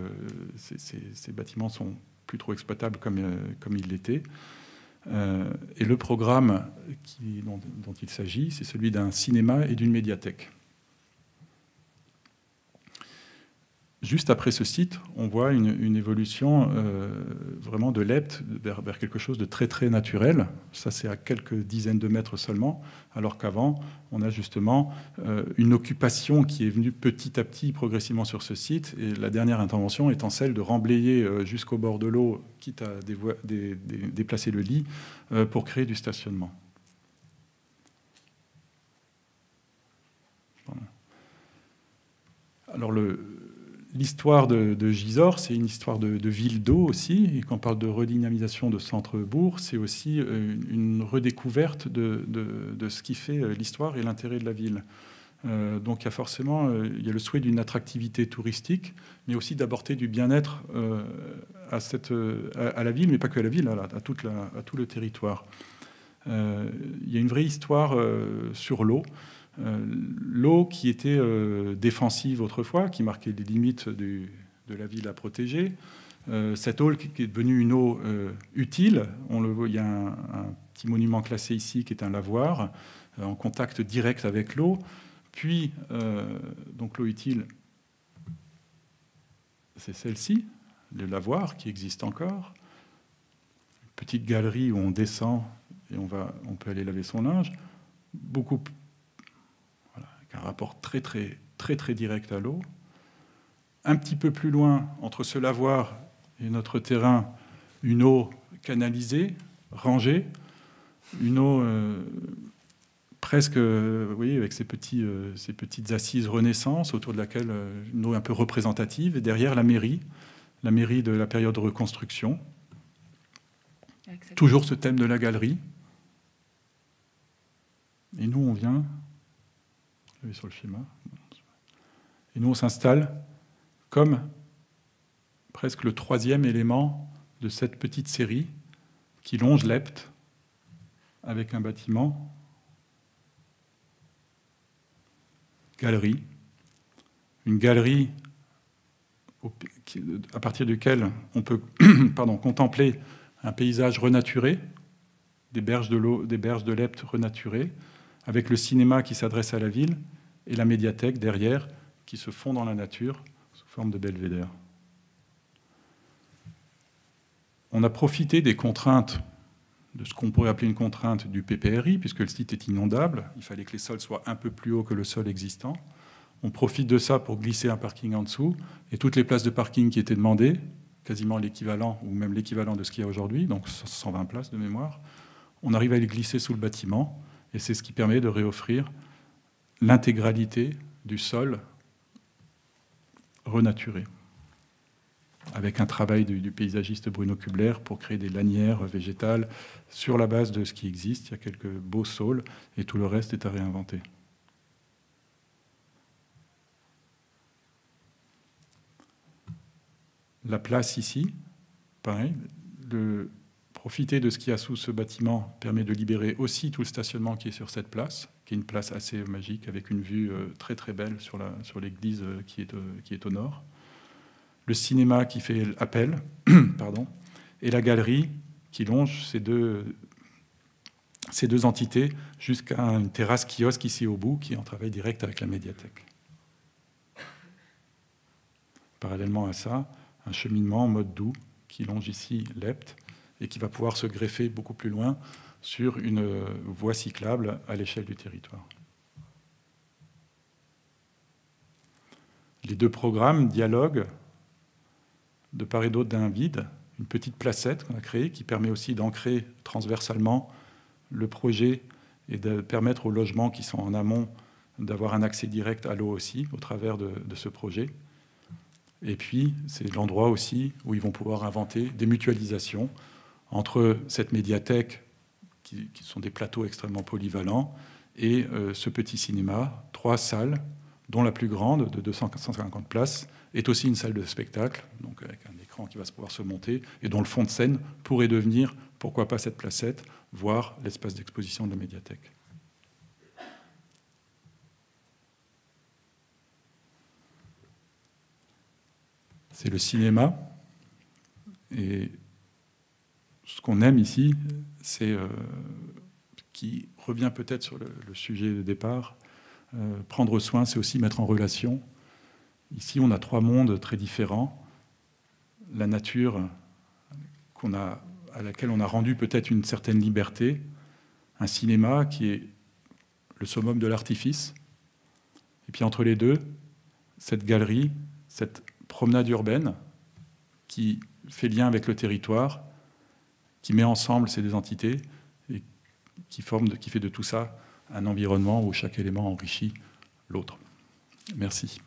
ces bâtiments sont plus trop exploitables comme ils l'étaient. Et le programme dont il s'agit, c'est celui d'un cinéma et d'une médiathèque. Juste après ce site, on voit une évolution vraiment de Lepte vers quelque chose de très très naturel. Ça, c'est à quelques dizaines de mètres seulement, alors qu'avant, on a justement une occupation qui est venue petit à petit, progressivement sur ce site. Et la dernière intervention étant celle de remblayer jusqu'au bord de l'eau, quitte à déplacer le lit, pour créer du stationnement. Alors l'histoire de Gisors, c'est une histoire de ville d'eau aussi. Et quand on parle de redynamisation de centre-bourg, c'est aussi une redécouverte de ce qui fait l'histoire et l'intérêt de la ville. Donc il y a forcément le souhait d'une attractivité touristique, mais aussi d'apporter du bien-être à la ville, mais pas que à la ville, à tout le territoire. Il y a une vraie histoire sur l'eau. L'eau qui était défensive autrefois, qui marquait les limites de la ville à protéger. Cette eau qui est devenue une eau utile. On le voit, il y a un petit monument classé ici qui est un lavoir en contact direct avec l'eau. Puis, donc l'eau utile, c'est celle-ci, le lavoir qui existe encore. Une petite galerie où on descend et on peut aller laver son linge. Un rapport très, très, très, très direct à l'eau. Un petit peu plus loin, entre ce lavoir et notre terrain, une eau canalisée, rangée, une eau presque, vous voyez, avec ces petites assises Renaissance, autour de laquelle une eau un peu représentative, et derrière la mairie de la période de reconstruction. Toujours ce thème de la galerie. Et nous, on vient... Vous avez sur le schéma. Et nous, on s'installe comme presque le troisième élément de cette petite série qui longe l'Epte avec un bâtiment, galerie, une galerie à partir duquel on peut contempler un paysage renaturé, des berges de l'Epte renaturées, avec le cinéma qui s'adresse à la ville et la médiathèque derrière qui se fond dans la nature sous forme de belvédère. On a profité des contraintes, de ce qu'on pourrait appeler une contrainte du PPRI, puisque le site est inondable, il fallait que les sols soient un peu plus hauts que le sol existant. On profite de ça pour glisser un parking en dessous, et toutes les places de parking qui étaient demandées, quasiment l'équivalent, ou même l'équivalent de ce qu'il y a aujourd'hui, donc 120 places de mémoire, on arrive à les glisser sous le bâtiment, et c'est ce qui permet de réoffrir l'intégralité du sol renaturé, avec un travail du paysagiste Bruno Kubler pour créer des lanières végétales sur la base de ce qui existe. Il y a quelques beaux saules, et tout le reste est à réinventer. La place ici, pareil, profiter de ce qu'il y a sous ce bâtiment permet de libérer aussi tout le stationnement qui est sur cette place, qui est une place assez magique avec une vue très très belle sur l'église qui est au nord. Le cinéma qui fait appel, et la galerie qui longe ces deux entités jusqu'à une terrasse kiosque ici au bout qui est en travail direct avec la médiathèque. Parallèlement à ça, un cheminement en mode doux qui longe ici l'Epte et qui va pouvoir se greffer beaucoup plus loin sur une voie cyclable à l'échelle du territoire. Les deux programmes dialoguent de part et d'autre d'un vide, une petite placette qu'on a créée qui permet aussi d'ancrer transversalement le projet et de permettre aux logements qui sont en amont d'avoir un accès direct à l'eau aussi au travers de ce projet. Et puis, c'est l'endroit aussi où ils vont pouvoir inventer des mutualisations entre cette médiathèque, qui sont des plateaux extrêmement polyvalents, et ce petit cinéma, 3 salles, dont la plus grande, de 250 places, est aussi une salle de spectacle, donc avec un écran qui va pouvoir se monter, et dont le fond de scène pourrait devenir, pourquoi pas cette placette, voire l'espace d'exposition de la médiathèque. C'est le cinéma, et ce qu'on aime ici, c'est qui revient peut-être sur le sujet de départ. Prendre soin, c'est aussi mettre en relation. Ici, on a 3 mondes très différents. La nature à laquelle on a rendu peut-être une certaine liberté. Un cinéma qui est le summum de l'artifice. Et puis entre les deux, cette galerie, cette promenade urbaine qui fait lien avec le territoire, qui met ensemble ces 2 entités et qui fait de tout ça un environnement où chaque élément enrichit l'autre. Merci.